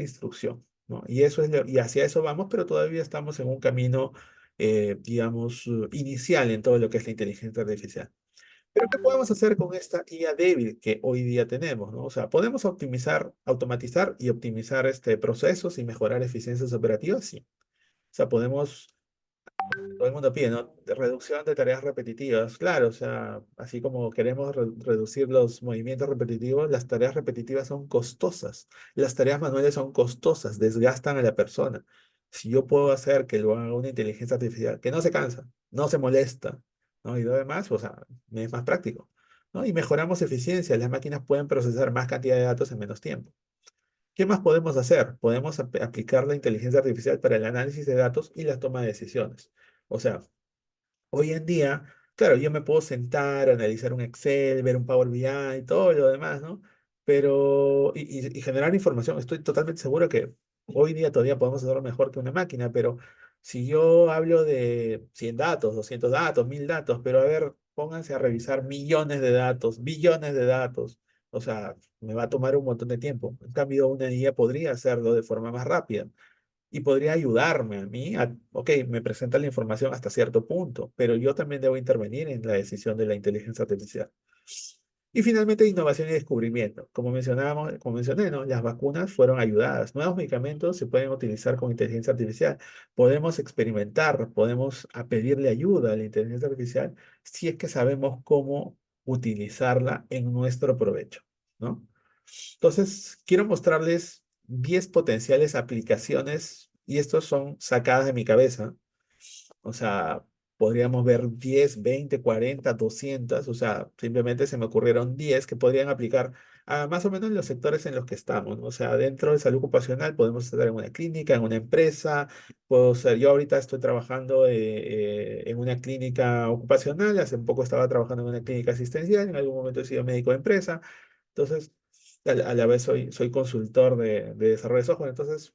instrucción, ¿no? Y eso es y hacia eso vamos, pero todavía estamos en un camino, digamos, inicial en todo lo que es la inteligencia artificial. Pero ¿qué podemos hacer con esta IA débil que hoy día tenemos, ¿no? O sea, podemos optimizar, automatizar y optimizar procesos y mejorar eficiencias operativas, sí. O sea, podemos, todo el mundo pide, ¿no? Reducción de tareas repetitivas, claro, o sea, así como queremos reducir los movimientos repetitivos, las tareas repetitivas son costosas, las tareas manuales son costosas, desgastan a la persona. Si yo puedo hacer que lo haga una inteligencia artificial, que no se cansa, no se molesta, ¿no? Y lo demás, o sea, me es más práctico, ¿no? Y mejoramos eficiencia, las máquinas pueden procesar más cantidad de datos en menos tiempo. ¿Qué más podemos hacer? Podemos aplicar la inteligencia artificial para el análisis de datos y la toma de decisiones. O sea, hoy en día, claro, yo me puedo sentar, analizar un Excel, ver un Power BI y todo lo demás, ¿no? Pero, y generar información. Estoy totalmente seguro que hoy día todavía podemos hacerlo mejor que una máquina, pero si yo hablo de 100 datos, 200 datos, 1000 datos, pero a ver, pónganse a revisar millones de datos, billones de datos. O sea, me va a tomar un montón de tiempo. En cambio, una IA podría hacerlo de forma más rápida y podría ayudarme a mí ok, me presenta la información hasta cierto punto, pero yo también debo intervenir en la decisión de la inteligencia artificial. Y finalmente, innovación y descubrimiento. Como mencionábamos, como mencioné, ¿no? Las vacunas fueron ayudadas. Nuevos medicamentos se pueden utilizar con inteligencia artificial. Podemos experimentar, podemos pedirle ayuda a la inteligencia artificial si es que sabemos cómo utilizarla en nuestro provecho, ¿no? Entonces, quiero mostrarles 10 potenciales aplicaciones y estos son sacadas de mi cabeza. O sea, podríamos ver 10, 20, 40, 200. O sea, simplemente se me ocurrieron 10 que podrían aplicar a más o menos en los sectores en los que estamos, ¿no? O sea, dentro de salud ocupacional podemos estar en una clínica, en una empresa. Puedo ser, yo ahorita estoy trabajando en una clínica ocupacional, hace un poco estaba trabajando en una clínica asistencial, en algún momento he sido médico de empresa. Entonces, a la vez soy consultor de desarrollo de software, entonces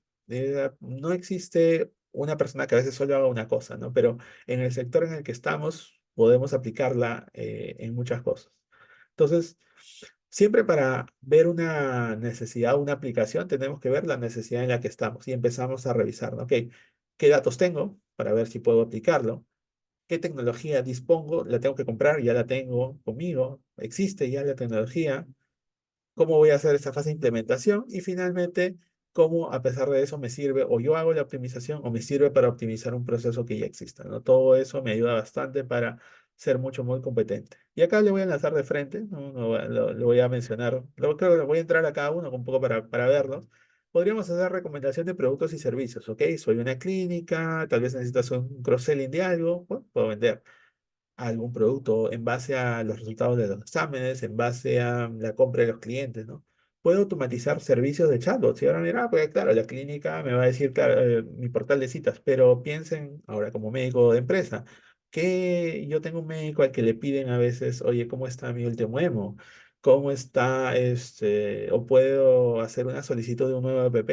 no existe una persona que a veces solo haga una cosa, ¿no? Pero en el sector en el que estamos podemos aplicarla en muchas cosas. Entonces, siempre para ver una necesidad, una aplicación, tenemos que ver la necesidad en la que estamos y empezamos a revisar, ¿no? Ok, ¿qué datos tengo para ver si puedo aplicarlo? ¿Qué tecnología dispongo? ¿La tengo que comprar? ¿Ya la tengo conmigo? ¿Existe ya la tecnología? ¿Cómo voy a hacer esa fase de implementación? Y finalmente, cómo a pesar de eso me sirve o yo hago la optimización o me sirve para optimizar un proceso que ya exista, ¿no? Todo eso me ayuda bastante para ser mucho, muy competente. Y acá le voy a lanzar de frente, ¿no? Lo voy a mencionar, creo que le voy a entrar a cada uno un poco para verlos. Podríamos hacer recomendación de productos y servicios, ¿ok? Soy una clínica, tal vez necesitas un cross-selling de algo, bueno, puedo vender algún producto en base a los resultados de los exámenes, en base a la compra de los clientes, ¿no? Puedo automatizar servicios de chatbot. Si ahora mira, pues claro, la clínica me va a decir, claro, mi portal de citas, pero piensen ahora como médico de empresa, que yo tengo un médico al que le piden a veces, oye, ¿cómo está mi último emo? ¿Cómo está o puedo hacer una solicitud de un nuevo app?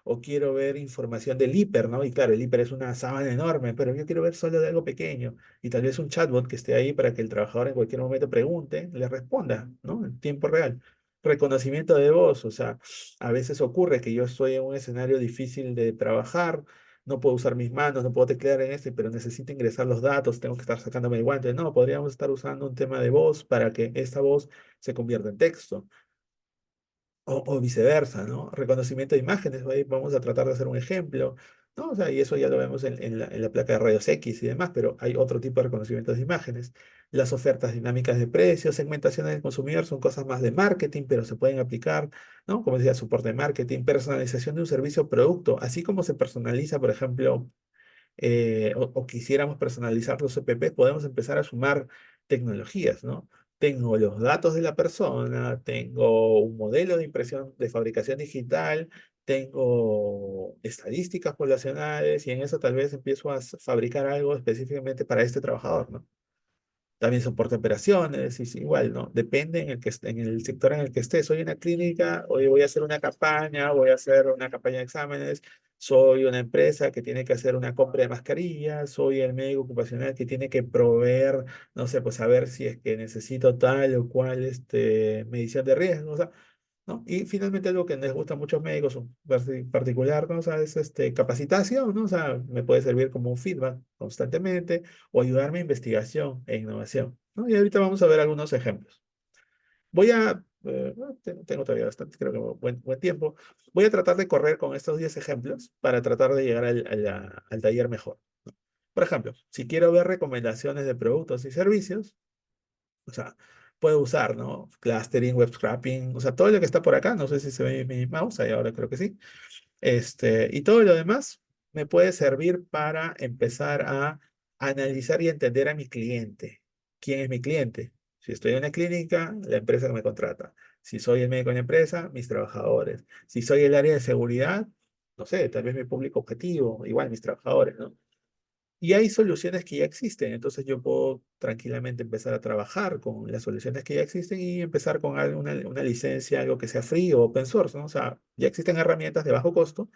O quiero ver información del hiper, ¿no? Y claro, el hiper es una sábana enorme, pero yo quiero ver solo de algo pequeño y tal vez un chatbot que esté ahí para que el trabajador en cualquier momento pregunte, le responda, ¿no? En tiempo real. Reconocimiento de voz, o sea, a veces ocurre que yo estoy en un escenario difícil de trabajar, no puedo usar mis manos, no puedo teclear en este, pero necesito ingresar los datos, tengo que estar sacándome el guante. No, podríamos estar usando un tema de voz para que esta voz se convierta en texto. O viceversa, ¿no? Reconocimiento de imágenes, ahí vamos a tratar de hacer un ejemplo, ¿no? O sea, y eso ya lo vemos en la placa de rayos X y demás, pero hay otro tipo de reconocimiento de imágenes. Las ofertas dinámicas de precios, segmentación del consumidor son cosas más de marketing, pero se pueden aplicar, ¿no? Como decía, soporte de marketing, personalización de un servicio o producto, así como se personaliza, por ejemplo, o quisiéramos personalizar los EPP, podemos empezar a sumar tecnologías, ¿no? Tengo los datos de la persona, tengo un modelo de impresión de fabricación digital, tengo estadísticas poblacionales y en eso tal vez empiezo a fabricar algo específicamente para este trabajador, ¿no? También soporte operaciones, y sí, igual, ¿no? Depende en el sector en el que esté. Soy una clínica, hoy voy a hacer una campaña, voy a hacer una campaña de exámenes, soy una empresa que tiene que hacer una compra de mascarillas, soy el médico ocupacional que tiene que proveer, no sé, pues saber si es que necesito tal o cual medición de riesgo, o sea, ¿no? Y finalmente algo que les gusta a muchos médicos, en particular, ¿no? O sea, es capacitación, ¿no? O sea, me puede servir como un feedback constantemente o ayudarme a investigación e innovación, ¿no? Y ahorita vamos a ver algunos ejemplos. Bueno, tengo todavía bastante, creo que buen tiempo. Voy a tratar de correr con estos 10 ejemplos para tratar de llegar al taller mejor. Por ejemplo, si quiero ver recomendaciones de productos y servicios, o sea, puedo usar, ¿no? Clustering, web scraping, o sea, todo lo que está por acá, no sé si se ve mi mouse, ahí ahora creo que sí. Y todo lo demás me puede servir para empezar a analizar y entender a mi cliente. ¿Quién es mi cliente? Si estoy en una clínica, la empresa que me contrata. Si soy el médico en la empresa, mis trabajadores. Si soy el área de seguridad, no sé, tal vez mi público objetivo, igual mis trabajadores, ¿no? Y hay soluciones que ya existen, entonces yo puedo tranquilamente empezar a trabajar con las soluciones que ya existen y empezar con una licencia, algo que sea free o open source, ¿no? O sea, ya existen herramientas de bajo costo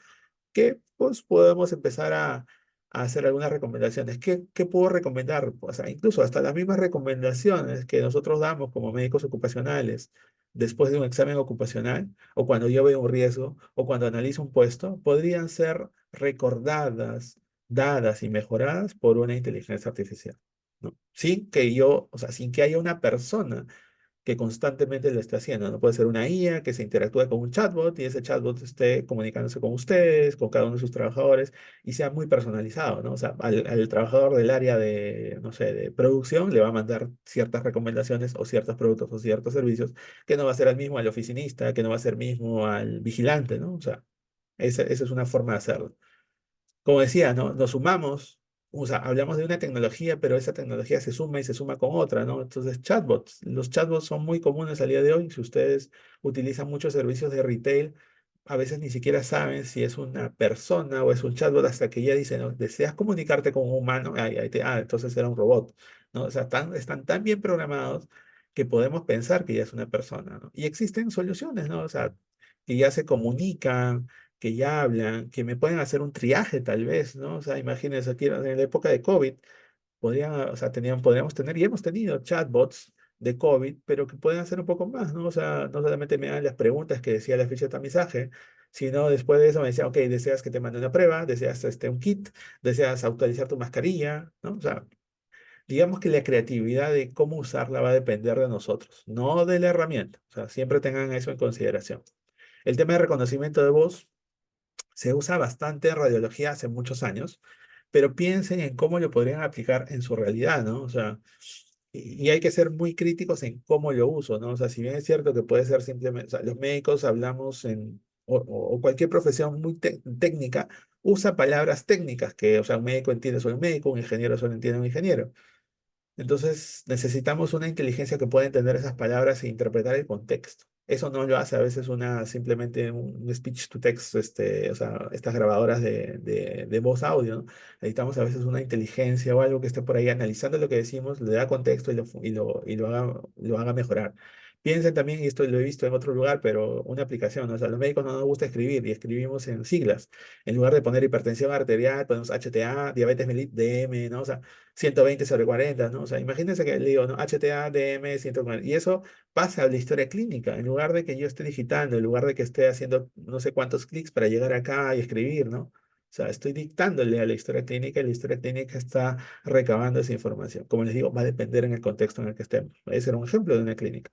que pues podemos empezar a hacer algunas recomendaciones. ¿Qué puedo recomendar? O sea, incluso hasta las mismas recomendaciones que nosotros damos como médicos ocupacionales después de un examen ocupacional, o cuando yo veo un riesgo, o cuando analizo un puesto, podrían ser recordadas, dadas y mejoradas por una inteligencia artificial, ¿no? Sin que yo, o sea, sin que haya una persona que constantemente lo esté haciendo, ¿no? Puede ser una IA que se interactúe con un chatbot y ese chatbot esté comunicándose con ustedes, con cada uno de sus trabajadores y sea muy personalizado, ¿no? O sea, al trabajador del área de, no sé, de producción le va a mandar ciertas recomendaciones o ciertos productos o ciertos servicios que no va a ser el mismo al oficinista, que no va a ser mismo al vigilante, ¿no? O sea, esa es una forma de hacerlo. Como decía, ¿no? Nos sumamos, o sea, hablamos de una tecnología, pero esa tecnología se suma y se suma con otra, ¿no? Entonces, chatbots. Los chatbots son muy comunes al día de hoy. Si ustedes utilizan muchos servicios de retail, a veces ni siquiera saben si es una persona o es un chatbot hasta que ya dicen, ¿no? ¿Deseas comunicarte con un humano? Entonces era un robot, ¿no? O sea, están tan bien programados que podemos pensar que ya es una persona, ¿no? Y existen soluciones, ¿no? O sea, que ya se comunican, que ya hablan, que me pueden hacer un triaje tal vez, ¿no? O sea, imagínense aquí en la época de COVID, o sea, podríamos tener y hemos tenido chatbots de COVID, pero que pueden hacer un poco más, ¿no? O sea, no solamente me dan las preguntas que decía la ficha de tamizaje, sino después de eso me decía, ok, deseas que te mande una prueba, deseas un kit, deseas actualizar tu mascarilla, ¿no? O sea, digamos que la creatividad de cómo usarla va a depender de nosotros, no de la herramienta. O sea, siempre tengan eso en consideración. El tema de reconocimiento de voz se usa bastante en radiología hace muchos años, pero piensen en cómo lo podrían aplicar en su realidad, ¿no? O sea, y hay que ser muy críticos en cómo lo uso, ¿no? O sea, si bien es cierto que puede ser simplemente, o sea, los médicos hablamos o cualquier profesión muy técnica, usa palabras técnicas que, o sea, un médico entiende solo un médico, un ingeniero solo entiende un ingeniero. Entonces necesitamos una inteligencia que pueda entender esas palabras e interpretar el contexto. Eso no lo hace a veces simplemente un speech to text, o sea, estas grabadoras de voz audio, ¿no? Necesitamos a veces una inteligencia o algo que esté por ahí analizando lo que decimos, le da contexto y lo haga mejorar. Piensen también, y esto lo he visto en otro lugar, pero una aplicación, ¿no? O sea, a los médicos no nos gusta escribir y escribimos en siglas. En lugar de poner hipertensión arterial, ponemos HTA, diabetes mellitus, DM, ¿no? O sea, 120/40, ¿no? O sea, imagínense que le digo, ¿no? HTA, DM, 140. Y eso pasa a la historia clínica. En lugar de que yo esté digitando, en lugar de que esté haciendo no sé cuántos clics para llegar acá y escribir, ¿no? O sea, estoy dictándole a la historia clínica y la historia clínica está recabando esa información. Como les digo, va a depender en el contexto en el que estemos. Ese era un ejemplo de una clínica.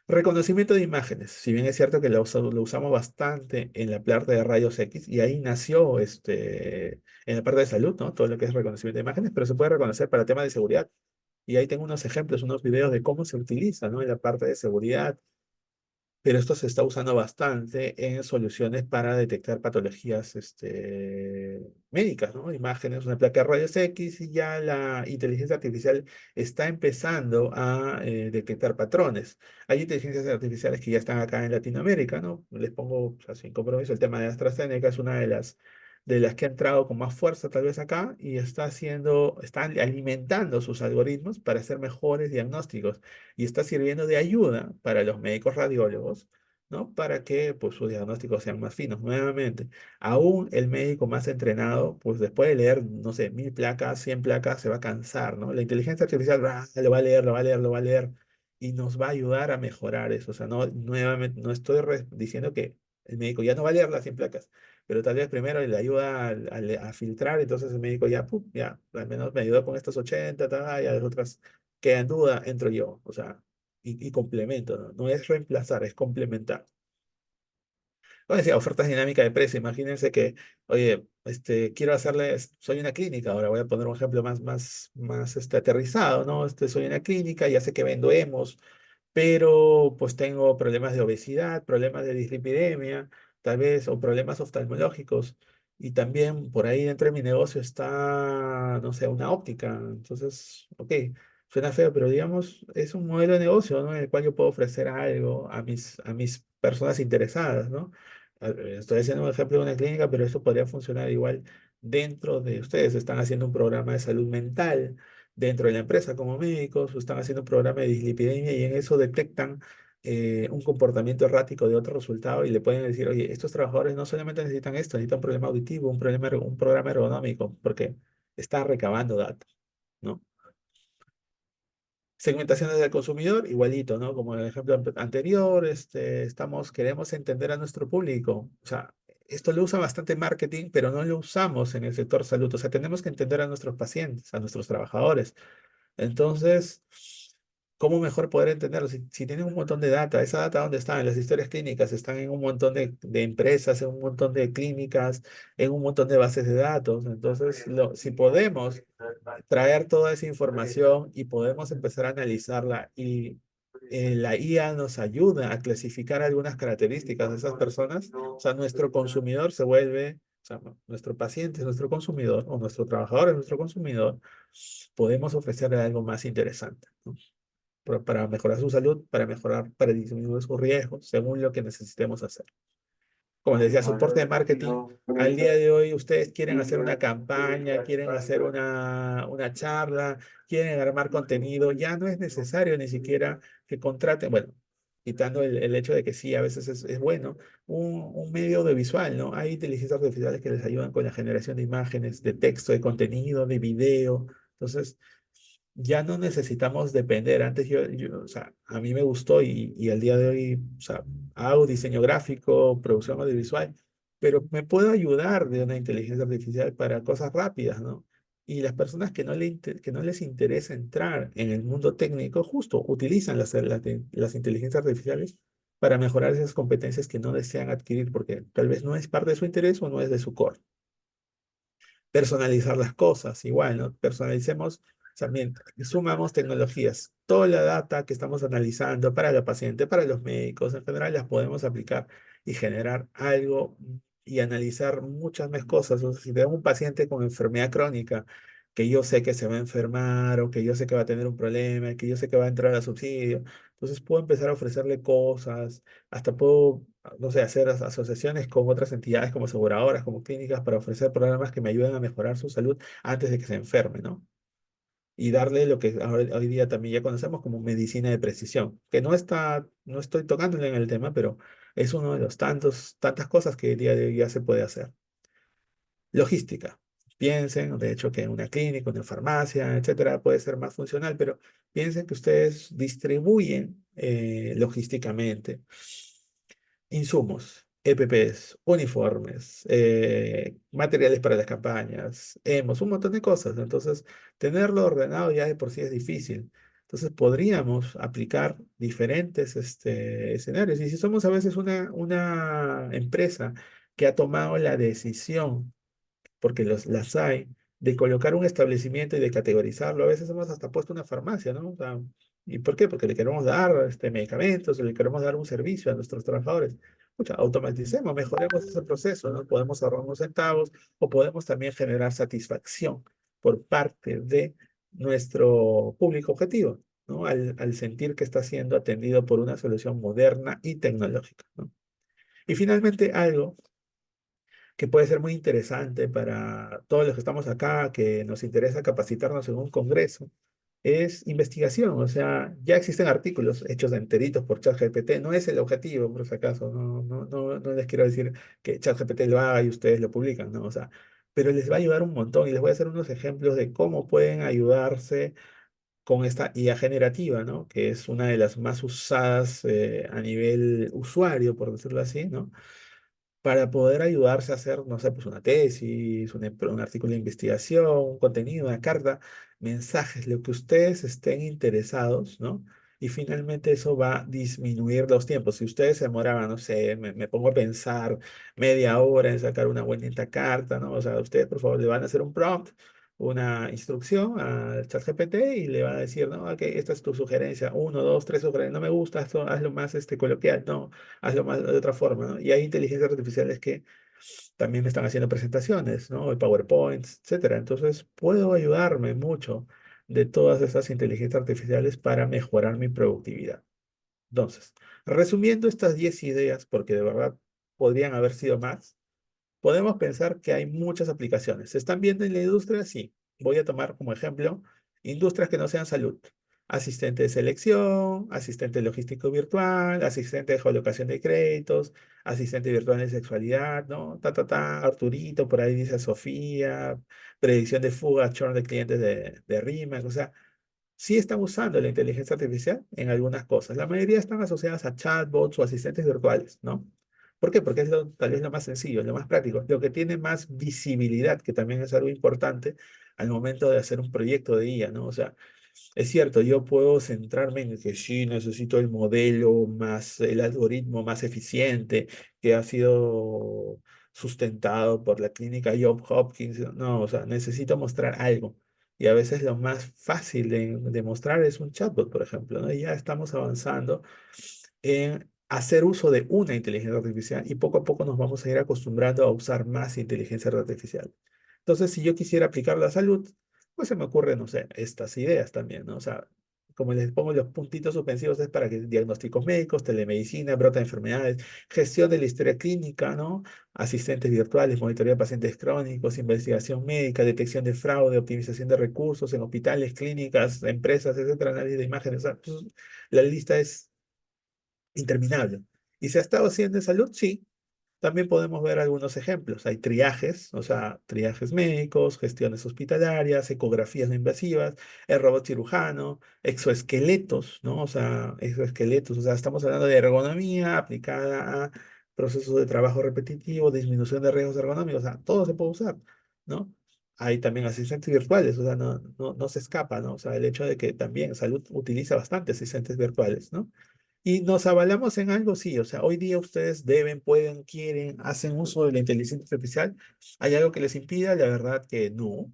Reconocimiento de imágenes. Si bien es cierto que lo usamos bastante en la parte de rayos X y ahí nació en la parte de salud, ¿no? Todo lo que es reconocimiento de imágenes, pero se puede reconocer para temas de seguridad. Y ahí tengo unos ejemplos, unos videos de cómo se utiliza, ¿no? En la parte de seguridad, pero esto se está usando bastante en soluciones para detectar patologías médicas, ¿no? Imágenes, una placa de rayos X y ya la inteligencia artificial está empezando a detectar patrones. Hay inteligencias artificiales que ya están acá en Latinoamérica, ¿no? Les pongo, o sea, sin compromiso, el tema de AstraZeneca es una de las que ha entrado con más fuerza tal vez acá y está alimentando sus algoritmos para hacer mejores diagnósticos y está sirviendo de ayuda para los médicos radiólogos, ¿no? Para que pues, sus diagnósticos sean más finos. Nuevamente, aún el médico más entrenado, pues después de leer, no sé, 1000 placas, 100 placas, se va a cansar, ¿no? La inteligencia artificial lo va a leer, lo va a leer, lo va a leer y nos va a ayudar a mejorar eso. O sea, no, nuevamente, no estoy diciendo que el médico ya no va a leer las 100 placas, pero tal vez primero le ayuda a filtrar, entonces el médico ya, ¡pum! Ya, al menos me ayudó con estos 80, ya las otras queda en duda, entro yo, o sea, y complemento, ¿no? No es reemplazar, es complementar. Como decía, ofertas dinámicas de precio. Imagínense que, oye, quiero hacerles, soy una clínica, ahora voy a poner un ejemplo más aterrizado, ¿no? Soy una clínica, ya sé que vendo hemos, pero pues tengo problemas de obesidad, problemas de dislipidemia, tal vez, o problemas oftalmológicos. Y también por ahí dentro de mi negocio está, no sé, una óptica. Entonces, ok, suena feo, pero digamos, es un modelo de negocio, ¿no? En el cual yo puedo ofrecer algo a mis personas interesadas, ¿no? Estoy haciendo un ejemplo de una clínica, pero esto podría funcionar igual dentro de ustedes. Están haciendo un programa de salud mental dentro de la empresa como médicos, o están haciendo un programa de dislipidemia y en eso detectan un comportamiento errático de otro resultado y le pueden decir, oye, estos trabajadores no solamente necesitan esto, necesitan un problema auditivo, un programa ergonómico, porque está recabando datos, ¿no? Segmentaciones del consumidor, igualito, ¿no? Como en el ejemplo anterior, queremos entender a nuestro público. O sea, esto lo usa bastante marketing, pero no lo usamos en el sector salud. O sea, tenemos que entender a nuestros pacientes, a nuestros trabajadores. Entonces, ¿cómo mejor poder entenderlo? Si tienen un montón de data, ¿esa data dónde está? En las historias clínicas, están en un montón de empresas, en un montón de clínicas, en un montón de bases de datos. Entonces, si podemos traer toda esa información y podemos empezar a analizarla y la IA nos ayuda a clasificar algunas características de esas personas, o sea, nuestro consumidor se vuelve, o sea, nuestro paciente es nuestro consumidor o nuestro trabajador es nuestro consumidor, podemos ofrecerle algo más interesante, ¿no? Para mejorar su salud, para disminuir sus riesgos, según lo que necesitemos hacer. como les decía, soporte de marketing. Al día de hoy ustedes quieren hacer una campaña, quieren hacer una charla, quieren armar contenido, ya no es necesario ni siquiera que contraten, bueno, quitando el hecho de que sí, a veces es bueno, un medio audiovisual, ¿no? Hay inteligencias artificiales que les ayudan con la generación de imágenes, de texto, de contenido, de video. Entonces, ya no necesitamos depender. Antes o sea, a mí me gustó y al día de hoy, o sea, hago diseño gráfico, producción audiovisual, pero me puedo ayudar de una inteligencia artificial para cosas rápidas, ¿no? Y las personas que no les interesa entrar en el mundo técnico, justo utilizan las inteligencias artificiales para mejorar esas competencias que no desean adquirir porque tal vez no es parte de su interés o no es de su core. Personalizar las cosas, igual, ¿no? Personalicemos, también sumamos tecnologías. Toda la data que estamos analizando para la paciente, para los médicos, en general, las podemos aplicar y generar algo y analizar muchas más cosas. O sea, si tengo un paciente con enfermedad crónica, que yo sé que se va a enfermar o que yo sé que va a tener un problema, que yo sé que va a entrar a subsidio, entonces puedo empezar a ofrecerle cosas, hasta puedo, no sé, hacer asociaciones con otras entidades como aseguradoras, como clínicas, para ofrecer programas que me ayuden a mejorar su salud antes de que se enferme, ¿no? Y darle lo que hoy día también ya conocemos como medicina de precisión, que no estoy tocándole en el tema, pero es uno de los tantas cosas que el día de hoy ya se puede hacer. Logística. Piensen, de hecho, que en una clínica, una farmacia, etcétera, puede ser más funcional, pero piensen que ustedes distribuyen logísticamente insumos, EPPs, uniformes, materiales para las campañas, hemos, un montón de cosas. Entonces, tenerlo ordenado ya de por sí es difícil. Entonces, podríamos aplicar diferentes escenarios. Y si somos a veces una empresa que ha tomado la decisión porque las hay, de colocar un establecimiento y de categorizarlo. A veces hemos hasta puesto una farmacia, ¿no? O sea, ¿y por qué? Porque le queremos dar medicamentos, o le queremos dar un servicio a nuestros trabajadores. Pucha, automaticemos, mejoremos ese proceso, ¿no? Podemos ahorrar unos centavos o podemos también generar satisfacción por parte de nuestro público objetivo, ¿no? Al sentir que está siendo atendido por una solución moderna y tecnológica, ¿no? Y finalmente, algo que puede ser muy interesante para todos los que estamos acá, que nos interesa capacitarnos en un congreso, es investigación. O sea, ya existen artículos hechos enteritos por ChatGPT. No es el objetivo, por si acaso. No les quiero decir que ChatGPT lo haga y ustedes lo publican, ¿no? O sea, pero les va a ayudar un montón y les voy a hacer unos ejemplos de cómo pueden ayudarse con esta IA generativa, ¿no? Que es una de las más usadas a nivel usuario, por decirlo así, ¿no? Para poder ayudarse a hacer, no sé, pues una tesis, un artículo de investigación, un contenido, una carta, mensajes, lo que ustedes estén interesados, ¿no? Y finalmente eso va a disminuir los tiempos. Si ustedes se demoraban, no sé, me pongo a pensar media hora en sacar una bonita carta, ¿no? O sea, ustedes, por favor, le van a hacer un prompt, una instrucción al ChatGPT y le van a decir, no, ok, esta es tu sugerencia, uno, dos, tres sugerencias, no me gusta esto, hazlo más coloquial, no, hazlo más de otra forma, ¿no? Y hay inteligencias artificiales que también están haciendo presentaciones, ¿no? Y PowerPoints, etcétera. Entonces, puedo ayudarme mucho de todas esas inteligencias artificiales para mejorar mi productividad. Entonces, resumiendo estas 10 ideas, porque de verdad podrían haber sido más, podemos pensar que hay muchas aplicaciones. ¿Se están viendo en la industria? Sí. Voy a tomar como ejemplo industrias que no sean salud. Asistente de selección, asistente logístico virtual, asistente de colocación de créditos, asistente virtual de sexualidad, ¿no? Arturito, por ahí dice Sofía, predicción de fuga, churn de clientes de RIMAC, o sea, sí están usando la inteligencia artificial en algunas cosas. La mayoría están asociadas a chatbots o asistentes virtuales, ¿no? ¿Por qué? Porque es tal vez lo más sencillo, lo más práctico, lo que tiene más visibilidad, que también es algo importante al momento de hacer un proyecto de IA, ¿no? O sea, es cierto, yo puedo centrarme en que sí, necesito el modelo más, el algoritmo más eficiente que ha sido sustentado por la clínica Johns Hopkins. No, o sea, necesito mostrar algo. Y a veces lo más fácil de mostrar es un chatbot, por ejemplo, ¿no? Y ya estamos avanzando en hacer uso de una inteligencia artificial y poco a poco nos vamos a ir acostumbrando a usar más inteligencia artificial. Entonces, si yo quisiera aplicar la salud, pues se me ocurren, no sé, estas ideas también, ¿no? O sea, como les pongo los puntitos suspensivos, es para que diagnósticos médicos, telemedicina, brota de enfermedades, gestión de la historia clínica, ¿no? Asistentes virtuales, monitoreo de pacientes crónicos, investigación médica, detección de fraude, optimización de recursos en hospitales, clínicas, empresas, etcétera, análisis de imágenes. O sea, pues, la lista es interminable. ¿Y se ha estado haciendo en salud? Sí. También podemos ver algunos ejemplos. Hay triajes, o sea, triajes médicos, gestiones hospitalarias, ecografías no invasivas, el robot cirujano, exoesqueletos, ¿no? O sea, exoesqueletos, o sea, estamos hablando de ergonomía aplicada a procesos de trabajo repetitivo, disminución de riesgos ergonómicos, o sea, todo se puede usar, ¿no? Hay también asistentes virtuales, o sea, no se escapa, ¿no? O sea, el hecho de que también salud utiliza bastante asistentes virtuales, ¿no? Y nos avalamos en algo, sí, o sea, hoy día ustedes deben, pueden, quieren, hacen uso de la inteligencia artificial. ¿Hay algo que les impida? La verdad que no,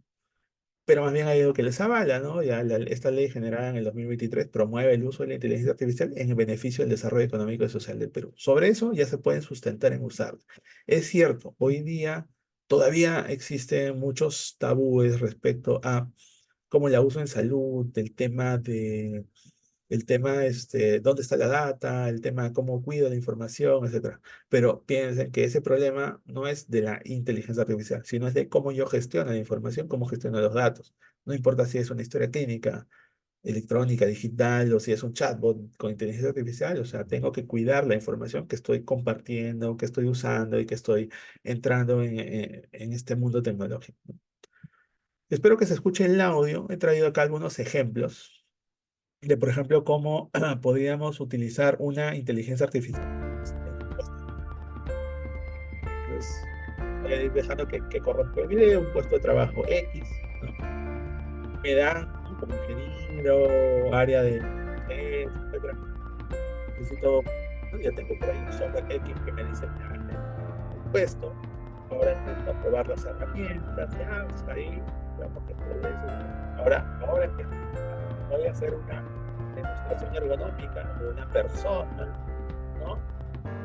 pero más bien hay algo que les avala, ¿no? Ya esta ley generada en el 2023 promueve el uso de la inteligencia artificial en el beneficio del desarrollo económico y social del Perú. Sobre eso ya se pueden sustentar en usarlo. Es cierto, hoy día todavía existen muchos tabúes respecto a cómo la uso en salud, dónde está la data, el tema cómo cuido la información, etcétera. Pero piensen que ese problema no es de la inteligencia artificial, sino es de cómo yo gestiono la información, cómo gestiono los datos. No importa si es una historia clínica, electrónica, digital, o si es un chatbot con inteligencia artificial, o sea, tengo que cuidar la información que estoy compartiendo, que estoy usando y que estoy entrando en este mundo tecnológico. Espero que se escuche el audio. He traído acá algunos ejemplos de, por ejemplo, cómo podríamos utilizar una inteligencia artificial. Entonces, voy a ir dejando que corrompa el video, un puesto de trabajo X, ¿no? Me dan, ¿no? Como ingeniero, área de, etcétera. Necesito, ¿no? Ya tengo por ahí un software X que me dice, "Ya, el puesto, ahora intento probar las herramientas, ya, está ahí, vamos que todo eso. Ahora empiezo. Voy a hacer una demostración ergonómica de una persona, ¿no?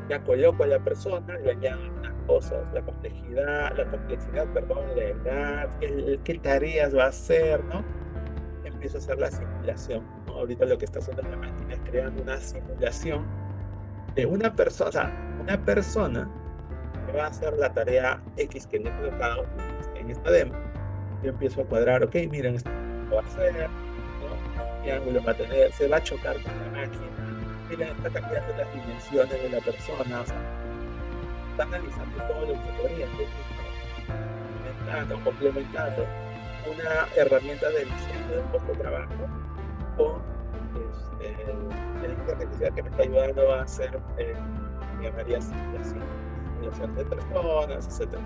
Ya coloco a la persona, le añado unas cosas, la complejidad, perdón, la edad, qué tareas va a hacer, ¿no? Empiezo a hacer la simulación, ¿no? Ahorita lo que está haciendo la máquina es creando una simulación de una persona que va a hacer la tarea X que le he colocado en esta demo. Yo empiezo a cuadrar, ok, miren, esto lo va a hacer, ¿no? ¿Qué ángulo va a tener? Se va a chocar con la máquina. Miren, está cambiando las dimensiones de la persona, o sea, está analizando todo lo que podría, complementando una herramienta de diseño de un poco de trabajo con inteligencia artificial que me está ayudando a hacer, llamaría simulación de personas, etcétera.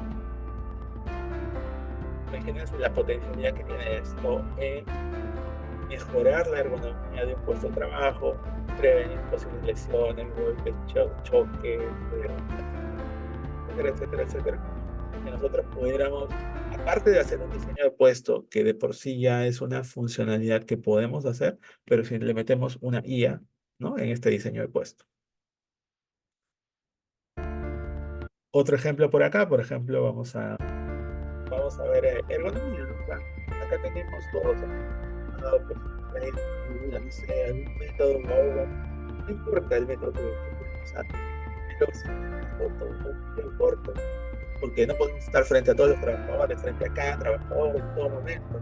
Imagínense la potencialidad que tiene esto en mejorar la ergonomía de un puesto de trabajo, prevenir posibles lesiones, golpes, choques, etcétera, etcétera, etcétera. Que nosotros pudiéramos, aparte de hacer un diseño de puesto, que de por sí ya es una funcionalidad que podemos hacer, pero si le metemos una IA, ¿no? En este diseño de puesto. Otro ejemplo por acá, por ejemplo, vamos a ver ergonomía, ¿no? O sea, acá tenemos todos, pues, no sé, algún método nuevo, no importa el método que usar, pero si un video corto, porque no podemos estar frente a todos los trabajadores, frente a cada trabajador en todo momento,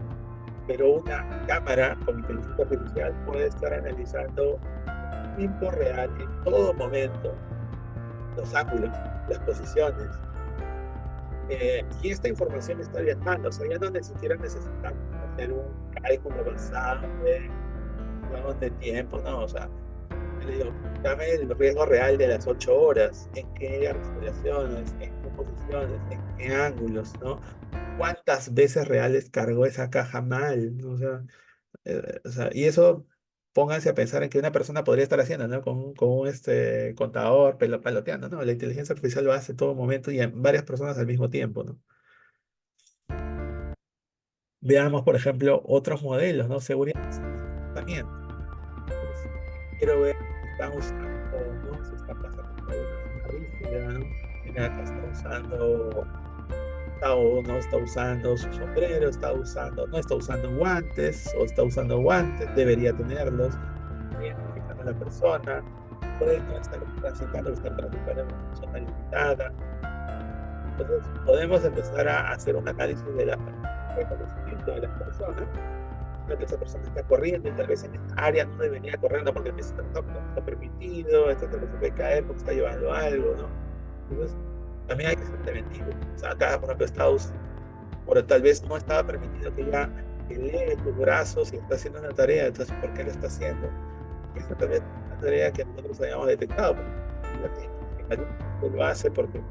pero una cámara con inteligencia artificial puede estar analizando en tiempo real, en todo momento, los ángulos, las posiciones, y esta información está viajando, o sea, ya no ni siquiera necesitamos hacer un cálculo basado de tiempo, ¿no? O sea, yo le digo, dame el riesgo real de las 8 horas, en qué articulaciones, en qué posiciones, en qué ángulos, ¿no? ¿Cuántas veces reales cargó esa caja mal? ¿No? O sea, y eso pónganse a pensar en que una persona podría estar haciendo, ¿no? Con un contador, paloteando, ¿no? La inteligencia artificial lo hace en todo momento y en varias personas al mismo tiempo, ¿no? Veamos, por ejemplo, otros modelos, ¿no? Seguridad también. Pues, quiero ver si están usando, ¿no? Si están pasando por una zona rígida, ¿no? Mira, acá está usando. está o no está usando su sombrero, no está usando guantes o está usando guantes, debería tenerlos, identificando a la persona, puede no estar transitando, estar transitando en una zona limitada. Entonces, podemos empezar a hacer un análisis de la reconocimiento de las personas, que esa persona está corriendo y tal vez en esta área no debería correr, no porque no está permitido, esta tal vez se puede caer porque está llevando algo, ¿no? Entonces, también hay que ser preventivo. O sea, acá, por ejemplo, Estados, por tal vez no estaba permitido que ya lee tus brazos y está haciendo una tarea, entonces, ¿por qué lo está haciendo? Y esa tal vez es una tarea que nosotros habíamos detectado, porque la gente lo hace porque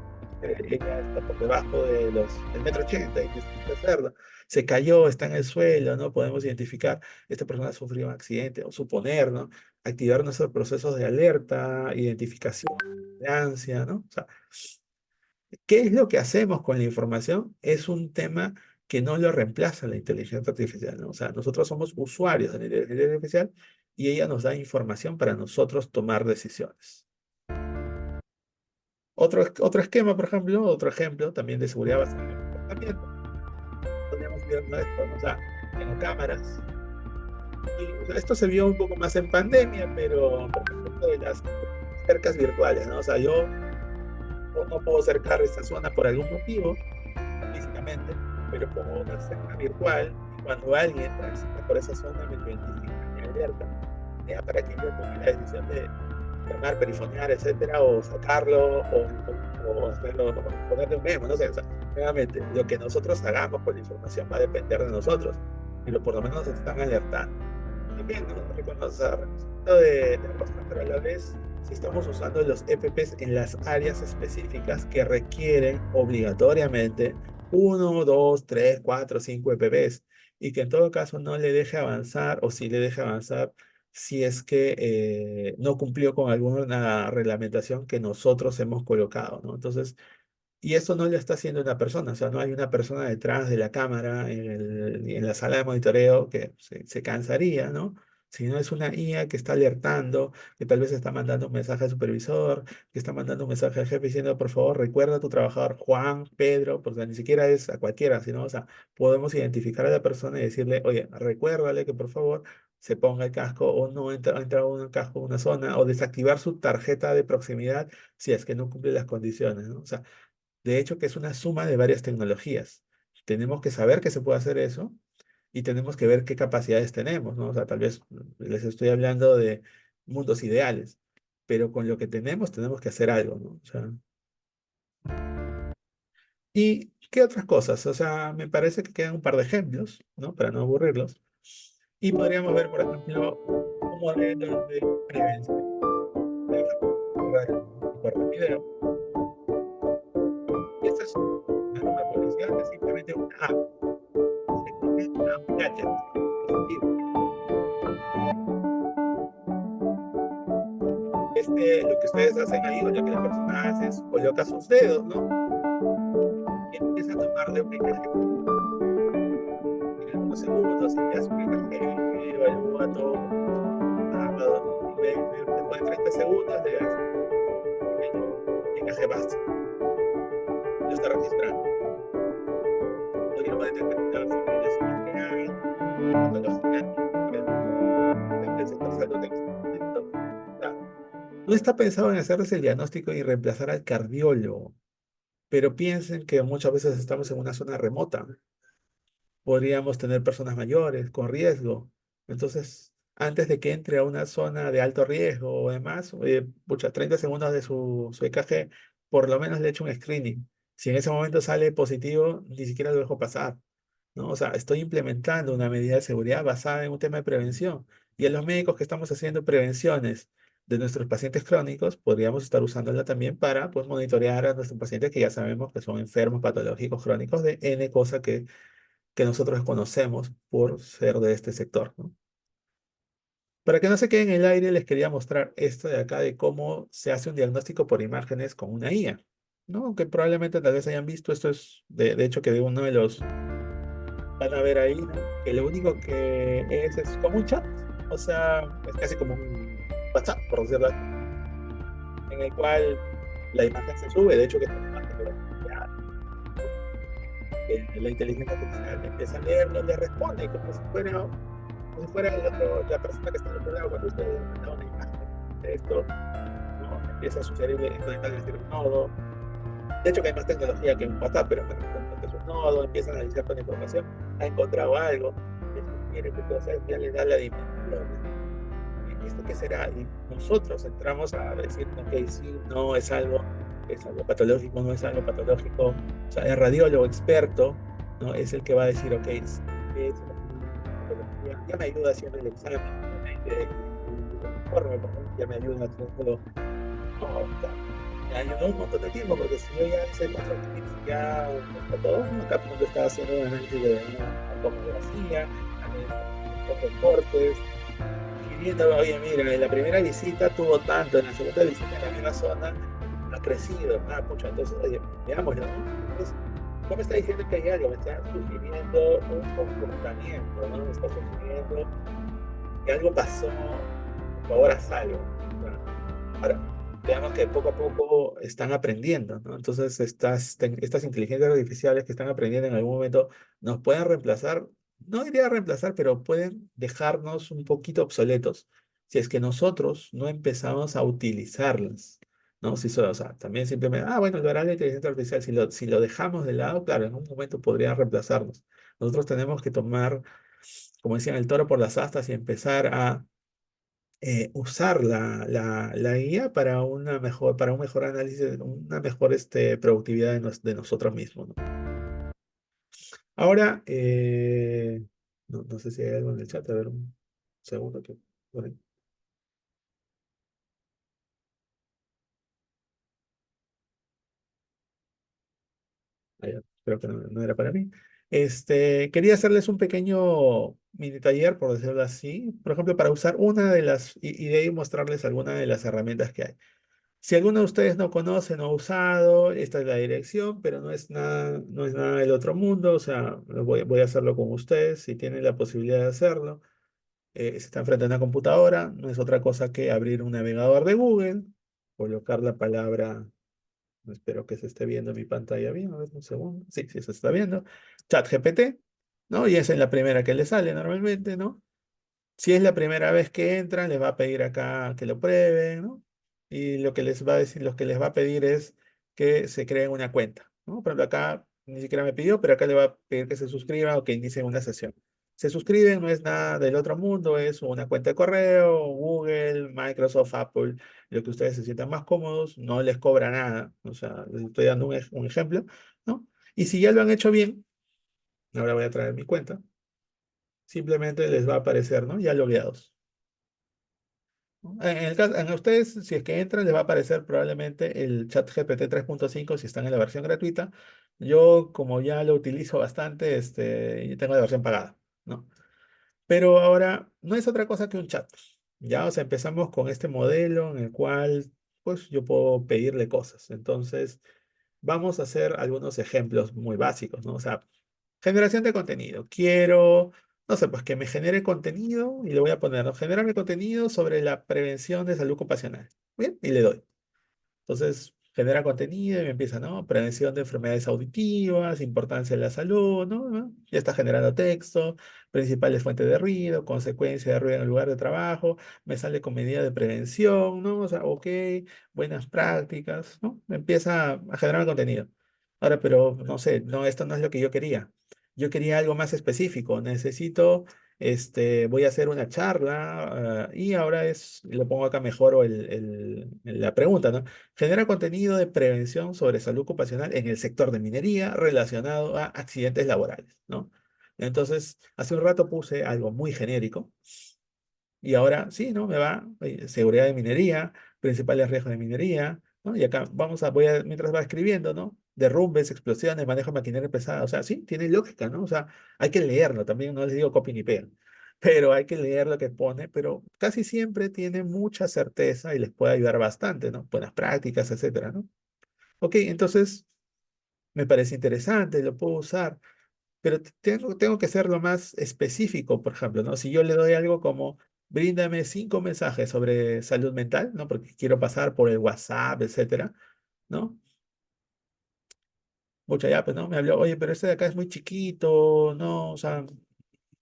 ella está por debajo de del metro ochenta y necesita hacerlo. Se cayó, está en el suelo, ¿no? Podemos identificar, esta persona sufrió un accidente, o suponer, ¿no? Activar nuestros procesos de alerta, identificación, de ansia, ¿no? O sea, ¿qué es lo que hacemos con la información? Es un tema que no lo reemplaza la inteligencia artificial, ¿no? O sea, nosotros somos usuarios de la inteligencia artificial y ella nos da información para nosotros tomar decisiones. Otro esquema, por ejemplo, otro ejemplo también de seguridad basada en el comportamiento. Podríamos ver esto, ¿no? O sea, tengo cámaras. Y, o sea, esto se vio un poco más en pandemia, pero por ejemplo, esto de las cercas virtuales, ¿no? O sea, yo no puedo cercar esta zona por algún motivo, físicamente, pero pongo una cerca virtual y cuando alguien transita por esa zona me lo identifica, me alerta, ya para que yo tome la decisión de llamar, perifonear, etcétera, o sacarlo, o hacerlo, ponerle un memo, no sé, o sea, nuevamente, lo que nosotros hagamos con la información va a depender de nosotros, pero por lo menos nos están alertando. También, ¿no? Reconocer de rostro, pero a la vez, si estamos usando los EPPs en las áreas específicas que requieren obligatoriamente uno, dos, tres, cuatro, cinco EPPs, y que en todo caso no le deje avanzar, o si le deje avanzar, si es que no cumplió con alguna reglamentación que nosotros hemos colocado, ¿no? Entonces, y eso no lo está haciendo una persona, o sea, no hay una persona detrás de la cámara en la sala de monitoreo que se cansaría, ¿no? Sino es una IA que está alertando, que tal vez está mandando un mensaje al supervisor, que está mandando un mensaje al jefe diciendo, por favor, recuerda a tu trabajador Juan, Pedro, porque ni siquiera es a cualquiera, sino, o sea, podemos identificar a la persona y decirle, oye, recuérdale que por favor se ponga el casco o no entra un casco en una zona, o desactivar su tarjeta de proximidad si es que no cumple las condiciones, ¿no? O sea, de hecho, que es una suma de varias tecnologías. Tenemos que saber que se puede hacer eso y tenemos que ver qué capacidades tenemos, ¿no? O sea, tal vez les estoy hablando de mundos ideales, pero con lo que tenemos que hacer algo, ¿no? O sea, ¿y qué otras cosas? O sea, me parece que quedan un par de ejemplos, ¿no? Para no aburrirlos. Y podríamos ver, por ejemplo, un modelo de prevención. Recuerda el video. Y esta es una nota policial, es simplemente una app. Se conecta a un gadget, a un dispositivo. Lo que ustedes hacen ahí, o lo que la persona hace es coloca sus dedos, ¿no? Y empieza a tomarle un EKG. En algunos segundos, y hace un EKG, evalúa todo, y después de 30 segundos le hace un pequeño EKG básico. Lo está registrando. Podríamos determinar si tiene swing real, patología, el sector salud en este momento. No está pensado en hacerles el diagnóstico y reemplazar al cardiólogo, pero piensen que muchas veces estamos en una zona remota. Podríamos tener personas mayores con riesgo. Entonces, antes de que entre a una zona de alto riesgo o demás, pucha, 30 segundos de su EKG, por lo menos le echo un screening. Si en ese momento sale positivo, ni siquiera lo dejo pasar, ¿no? O sea, estoy implementando una medida de seguridad basada en un tema de prevención. Y en los médicos que estamos haciendo prevenciones de nuestros pacientes crónicos, podríamos estar usándola también para, pues, monitorear a nuestros pacientes que ya sabemos que son enfermos patológicos crónicos de N cosa que nosotros conocemos por ser de este sector, ¿no? Para que no se quede en el aire, les quería mostrar esto de acá de cómo se hace un diagnóstico por imágenes con una IA, ¿no? Aunque probablemente tal vez hayan visto, esto es de hecho que de uno de los, van a ver ahí, ¿no? Que lo único que es como un chat, o sea, es casi como un WhatsApp, por decirlo así, en el cual la imagen se sube, de hecho que esta imagen ya la inteligencia artificial empieza a leerlo, le responde como si fuera la persona que está al otro lado cuando usted le manda una imagen de esto, ¿no? Empieza a sugerirle esto de decir un nodo. De hecho, que hay más tecnología que un WhatsApp, pero que es un nodo, empieza a analizar toda la información, ha encontrado algo, le sugiere que cosas, ya le da la dimensión. ¿Esto qué será? Y nosotros entramos a decir, ok, sí, no, es algo patológico, no es algo patológico. O sea, el radiólogo experto, ¿no? Es el que va a decir, ok, sí, es una patología, ya me ayuda haciendo el examen, el informe, perdón, ya me ayuda haciendo, no, o sea, me ayudó un montón de tiempo, porque si yo ya hice 4 clics, ya está todo, acá cuando estaba haciendo un análisis de una tomografía, con reportes, y viendo, oye, mira, en la primera visita tuvo tanto, en la segunda visita en la misma zona ha crecido, pucha, entonces, oye, veámoslo, ¿no? Entonces, no me está diciendo que hay algo, me está sugiriendo un comportamiento, ¿no? Me está sugiriendo que algo pasó, por favor, haz algo. Bueno, ahora, veamos que poco a poco están aprendiendo, ¿no? Entonces, estas inteligencias artificiales que están aprendiendo en algún momento nos pueden reemplazar, no diría reemplazar, pero pueden dejarnos un poquito obsoletos si es que nosotros no empezamos a utilizarlas, ¿no? O sea, también simplemente, bueno, lo hará la inteligencia artificial. Si lo dejamos de lado, claro, en un momento podría reemplazarnos. Nosotros tenemos que tomar, como decían, el toro por las astas y empezar a usar la IA para un mejor análisis, una mejor productividad de nosotros mismos, ¿no? Ahora, no sé si hay algo en el chat, a ver un segundo que. Bueno, creo que no era para mí. Quería hacerles un pequeño mini taller, por decirlo así, por ejemplo, para usar una de y de ahí mostrarles alguna de las herramientas que hay. Si alguno de ustedes no conoce, no ha usado, esta es la dirección, pero no es nada del otro mundo, o sea, voy a hacerlo con ustedes si tienen la posibilidad de hacerlo. Si están frente a una computadora, no es otra cosa que abrir un navegador de Google, colocar la palabra, espero que se esté viendo mi pantalla bien, a ver un segundo, sí, sí se está viendo, ChatGPT, ¿no? Y esa es la primera que le sale normalmente, ¿no? Si es la primera vez que entran, les va a pedir acá que lo prueben, ¿no? Y lo que les va a decir, lo que les va a pedir es que se creen una cuenta, ¿no? Por ejemplo, acá ni siquiera me pidió, pero acá le va a pedir que se suscriban o que inicien una sesión. Se suscriben, no es nada del otro mundo, es una cuenta de correo, Google, Microsoft, Apple, lo que ustedes se sientan más cómodos, no les cobra nada, o sea, les estoy dando un ejemplo, ¿no? Y si ya lo han hecho bien, ahora voy a traer mi cuenta, simplemente les va a aparecer, ¿no? Ya logueados. En ustedes, si es que entran, les va a aparecer probablemente el chat GPT 3.5 si están en la versión gratuita. Yo, como ya lo utilizo bastante, yo tengo la versión pagada, ¿no? Pero ahora no es otra cosa que un chat. Ya, o sea, empezamos con este modelo en el cual, pues, yo puedo pedirle cosas. Entonces, vamos a hacer algunos ejemplos muy básicos, ¿no? O sea, generación de contenido. Quiero, no sé, pues que me genere contenido y le voy a poner, ¿no? Generarme contenido sobre la prevención de salud ocupacional. Bien, y le doy. Entonces, genera contenido y me empieza, ¿no? Prevención de enfermedades auditivas, importancia de la salud, ¿no? Ya está generando texto, principales fuentes de ruido, consecuencias de ruido en el lugar de trabajo, me sale con medida de prevención, ¿no? O sea, ok, buenas prácticas, ¿no? Me empieza a generar contenido. Ahora, pero no sé, no, esto no es lo que yo quería. Yo quería algo más específico. Necesito, voy a hacer una charla, y ahora lo pongo acá mejor o la pregunta, ¿no? Genera contenido de prevención sobre salud ocupacional en el sector de minería relacionado a accidentes laborales, ¿no? Entonces, hace un rato puse algo muy genérico y ahora sí, ¿no? Me va, seguridad de minería, principales riesgos de minería, ¿no? Y acá mientras va escribiendo, ¿no? Derrumbes, explosiones, manejo de maquinaria pesada, o sea, sí, tiene lógica, ¿no? O sea, hay que leerlo también, no les digo copy ni pega, pero hay que leer lo que pone, pero casi siempre tiene mucha certeza y les puede ayudar bastante, ¿no? Buenas prácticas, etcétera, ¿no? Ok, entonces me parece interesante, lo puedo usar, pero tengo que ser lo más específico, por ejemplo, ¿no? Si yo le doy algo como, bríndame 5 mensajes sobre salud mental, ¿no? Porque quiero pasar por el WhatsApp, etcétera, ¿no? Mucha ya, pues no, me habló, oye, pero este de acá es muy chiquito, no, o sea,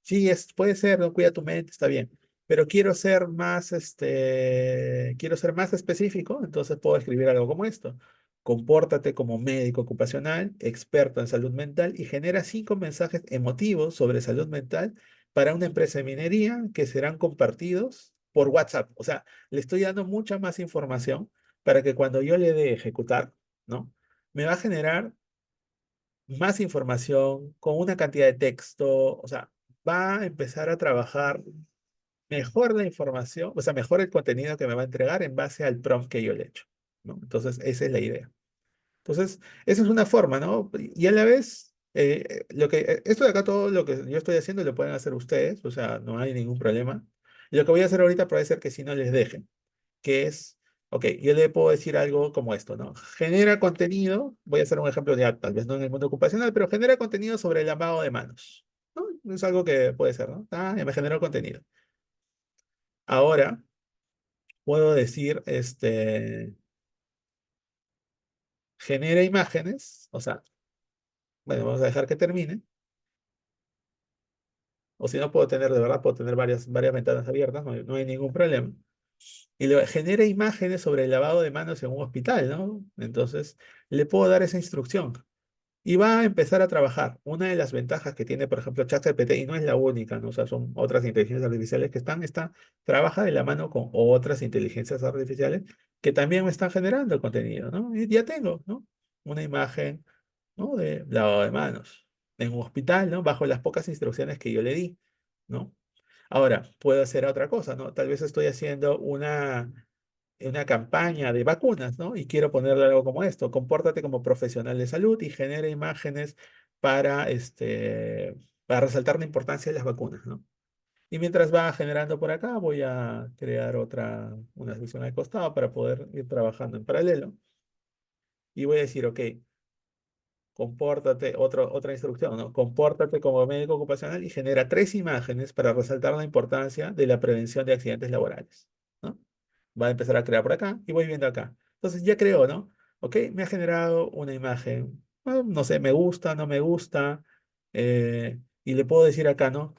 sí, puede ser, no cuida tu mente, está bien. Pero quiero ser más específico, entonces puedo escribir algo como esto. Compórtate como médico ocupacional, experto en salud mental y genera 5 mensajes emotivos sobre salud mental para una empresa de minería que serán compartidos por WhatsApp. O sea, le estoy dando mucha más información para que cuando yo le dé ejecutar, ¿no? Me va a generar más información con una cantidad de texto, o sea, va a empezar a trabajar mejor la información, o sea, mejor el contenido que me va a entregar en base al prompt que yo le he hecho, ¿no? Entonces, esa es la idea. Entonces, esa es una forma, ¿no? Y a la vez, esto de acá, todo lo que yo estoy haciendo lo pueden hacer ustedes, o sea, no hay ningún problema. Y lo que voy a hacer ahorita puede ser que si no les dejen que es, ok, yo le puedo decir algo como esto, ¿no? Genera contenido, voy a hacer un ejemplo ya, tal vez no en el mundo ocupacional, pero genera contenido sobre el lavado de manos, ¿no? Es algo que puede ser, ¿no? Ah, ya me generó contenido. Ahora puedo decir, genera imágenes, o sea, bueno, vamos a dejar que termine, o si no puedo tener, de verdad, puedo tener varias ventanas abiertas, no hay ningún problema. Y le genera imágenes sobre el lavado de manos en un hospital, ¿no? Entonces, le puedo dar esa instrucción. Y va a empezar a trabajar. Una de las ventajas que tiene, por ejemplo, ChatGPT, y no es la única, ¿no? O sea, son otras inteligencias artificiales que trabaja de la mano con otras inteligencias artificiales que también me están generando contenido, ¿no? Y ya tengo, ¿no? Una imagen, ¿no? De lavado de manos en un hospital, ¿no? Bajo las pocas instrucciones que yo le di, ¿no? Ahora, puedo hacer otra cosa, ¿no? Tal vez estoy haciendo una campaña de vacunas, ¿no? Y quiero ponerle algo como esto, compórtate como profesional de salud y genera imágenes para, para resaltar la importancia de las vacunas, ¿no? Y mientras va generando por acá, voy a crear una sección al costado para poder ir trabajando en paralelo. Y voy a decir, ok, otra instrucción, ¿no? Compórtate como médico ocupacional y genera 3 imágenes para resaltar la importancia de la prevención de accidentes laborales, ¿no? Va a empezar a crear por acá y voy viendo acá. Entonces ya creo, ¿no? Ok, me ha generado una imagen. Bueno, no sé, me gusta, no me gusta. Y le puedo decir acá, ¿no?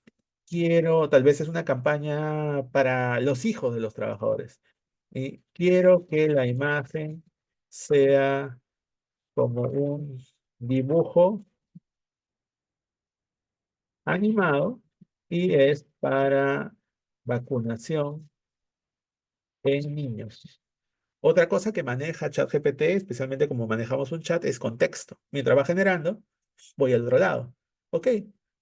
Tal vez es una campaña para los hijos de los trabajadores. Y quiero que la imagen sea como un dibujo animado y es para vacunación en niños. Otra cosa que maneja ChatGPT, especialmente como manejamos un chat, es contexto. Mientras va generando, voy al otro lado. Ok,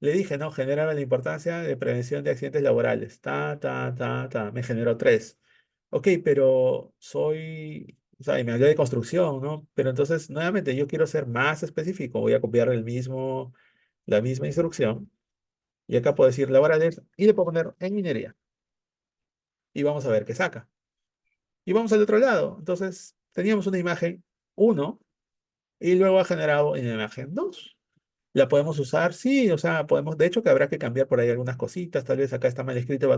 le dije, no, generaba la importancia de prevención de accidentes laborales. Me generó 3. Ok, pero o sea, y me habló de construcción, ¿no? Pero entonces, nuevamente, yo quiero ser más específico. Voy a copiar la misma instrucción. Y acá puedo decir laborales y le puedo poner en minería. Y vamos a ver qué saca. Y vamos al otro lado. Entonces, teníamos una imagen uno y luego ha generado una imagen 2. ¿La podemos usar? Sí, o sea, podemos, de hecho, que habrá que cambiar por ahí algunas cositas. Tal vez acá está mal escrito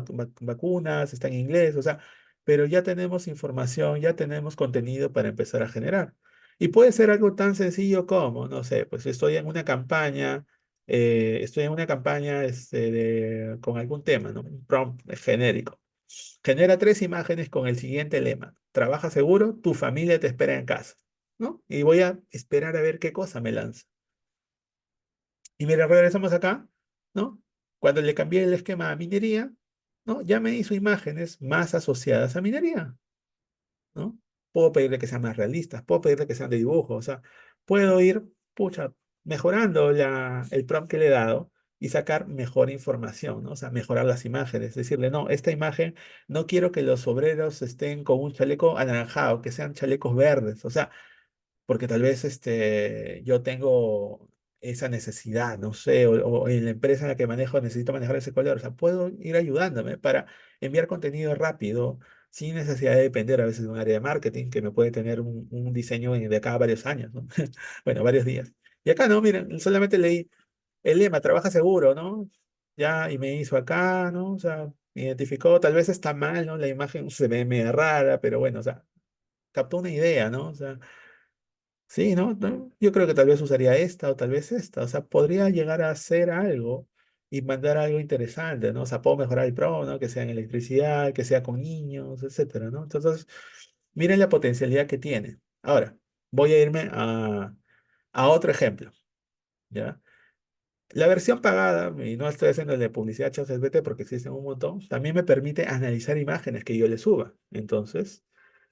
vacunas, está en inglés, o sea, pero ya tenemos información, ya tenemos contenido para empezar a generar. Y puede ser algo tan sencillo como, no sé, pues estoy en una campaña con algún tema, ¿no? Un prompt genérico. Genera 3 imágenes con el siguiente lema. Trabaja seguro, tu familia te espera en casa, ¿no? Y voy a esperar a ver qué cosa me lanza. Y mira, regresamos acá, ¿no? Cuando le cambié el esquema a minería, ¿no? Ya me hizo imágenes más asociadas a minería, ¿no? Puedo pedirle que sean más realistas, puedo pedirle que sean de dibujo, o sea, puedo ir, pucha, mejorando el prompt que le he dado y sacar mejor información, ¿no? O sea, mejorar las imágenes, decirle, no, esta imagen no quiero que los obreros estén con un chaleco anaranjado, que sean chalecos verdes, o sea, porque tal vez yo tengo esa necesidad, no sé, o en la empresa en la que manejo necesito manejar ese color, o sea, puedo ir ayudándome para enviar contenido rápido, sin necesidad de depender a veces de un área de marketing que me puede tener un diseño de acá a varios años, ¿no? Bueno, varios días. Y acá no, miren, solamente leí el lema, trabaja seguro, ¿no? Ya, y me hizo acá, ¿no? O sea, me identificó, tal vez está mal, ¿no? La imagen se ve medio rara, pero bueno, o sea, captó una idea, ¿no? O sea, Sí, ¿no? Yo creo que tal vez usaría esta o tal vez esta. O sea, podría llegar a hacer algo y mandar algo interesante, ¿no? O sea, puedo mejorar el pro, ¿no? Que sea en electricidad, que sea con niños, etcétera, ¿no? Entonces, miren la potencialidad que tiene. Ahora, voy a irme a otro ejemplo, ¿ya? La versión pagada, y no estoy haciendo de publicidad ChatGPT porque existen un montón, también me permite analizar imágenes que yo le suba. Entonces,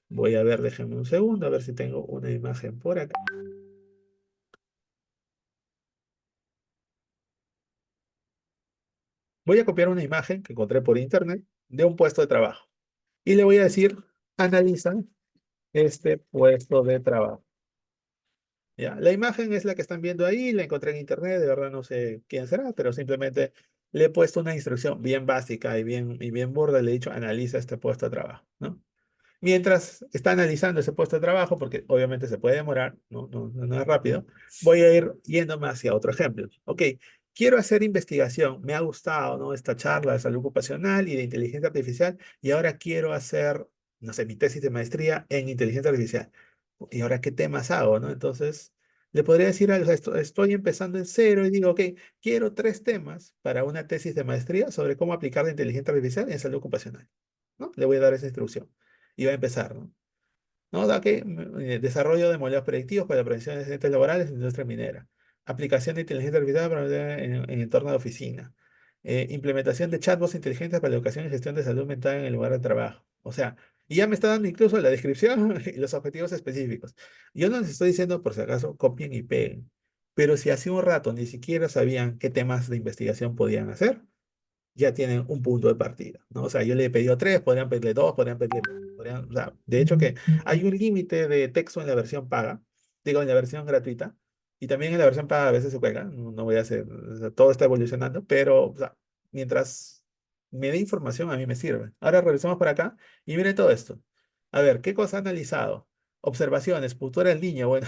voy a ver, déjenme un segundo, a ver si tengo una imagen por acá. Voy a copiar una imagen que encontré por internet de un puesto de trabajo y le voy a decir, analiza este puesto de trabajo. ¿Ya? La imagen es la que están viendo ahí, la encontré en internet, de verdad no sé quién será, pero simplemente le he puesto una instrucción bien básica y bien burda, le he dicho, analiza este puesto de trabajo, ¿no? Mientras está analizando ese puesto de trabajo, porque obviamente se puede demorar, no es rápido, voy a ir yéndome hacia otro ejemplo. Ok, quiero hacer investigación, me ha gustado, ¿no? Esta charla de salud ocupacional y de inteligencia artificial, y ahora quiero hacer, no sé, mi tesis de maestría en inteligencia artificial. ¿Y ahora qué temas hago, no? Entonces, le podría decir algo, estoy empezando en cero y digo, ok, quiero 3 temas para una tesis de maestría sobre cómo aplicar la inteligencia artificial en salud ocupacional, ¿no? Le voy a dar esa instrucción y va a empezar, ¿no? ¿No? Da que desarrollo de modelos predictivos para la prevención de accidentes laborales en la industria minera. Aplicación de inteligencia artificial en entorno de oficina. Implementación de chatbots inteligentes para la educación y gestión de salud mental en el lugar de trabajo. O sea, y ya me está dando incluso la descripción y los objetivos específicos. Yo no les estoy diciendo, por si acaso, copien y peguen. Pero si hace un rato ni siquiera sabían qué temas de investigación podían hacer, ya tienen un punto de partida, ¿no? O sea, yo le he pedido 3, podrían pedirle 2, podrían pedirle, o sea, de hecho que hay un límite de texto en la versión paga, digo, en la versión gratuita, y también en la versión paga a veces se juega, no voy a hacer, o sea, todo está evolucionando, pero, o sea, mientras me dé información a mí me sirve. Ahora regresamos para acá y miren todo esto. A ver, ¿qué cosa ha analizado? Observaciones, postura del niño, bueno,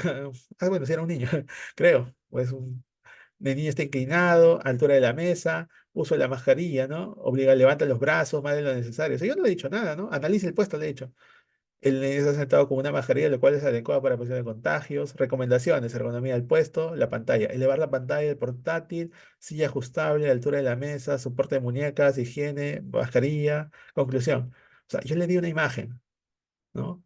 bueno, si era un niño, creo, pues el niño está inclinado, altura de la mesa, uso de la mascarilla, ¿no? Obliga, levanta los brazos más de lo necesario. O sea, yo no le he dicho nada, ¿no? Analice el puesto, le he dicho. El niño está sentado con una mascarilla, lo cual es adecuado para prevención de contagios. Recomendaciones, ergonomía del puesto, la pantalla. Elevar la pantalla del portátil, silla ajustable, altura de la mesa, soporte de muñecas, higiene, mascarilla. Conclusión. O sea, yo le di una imagen, ¿no?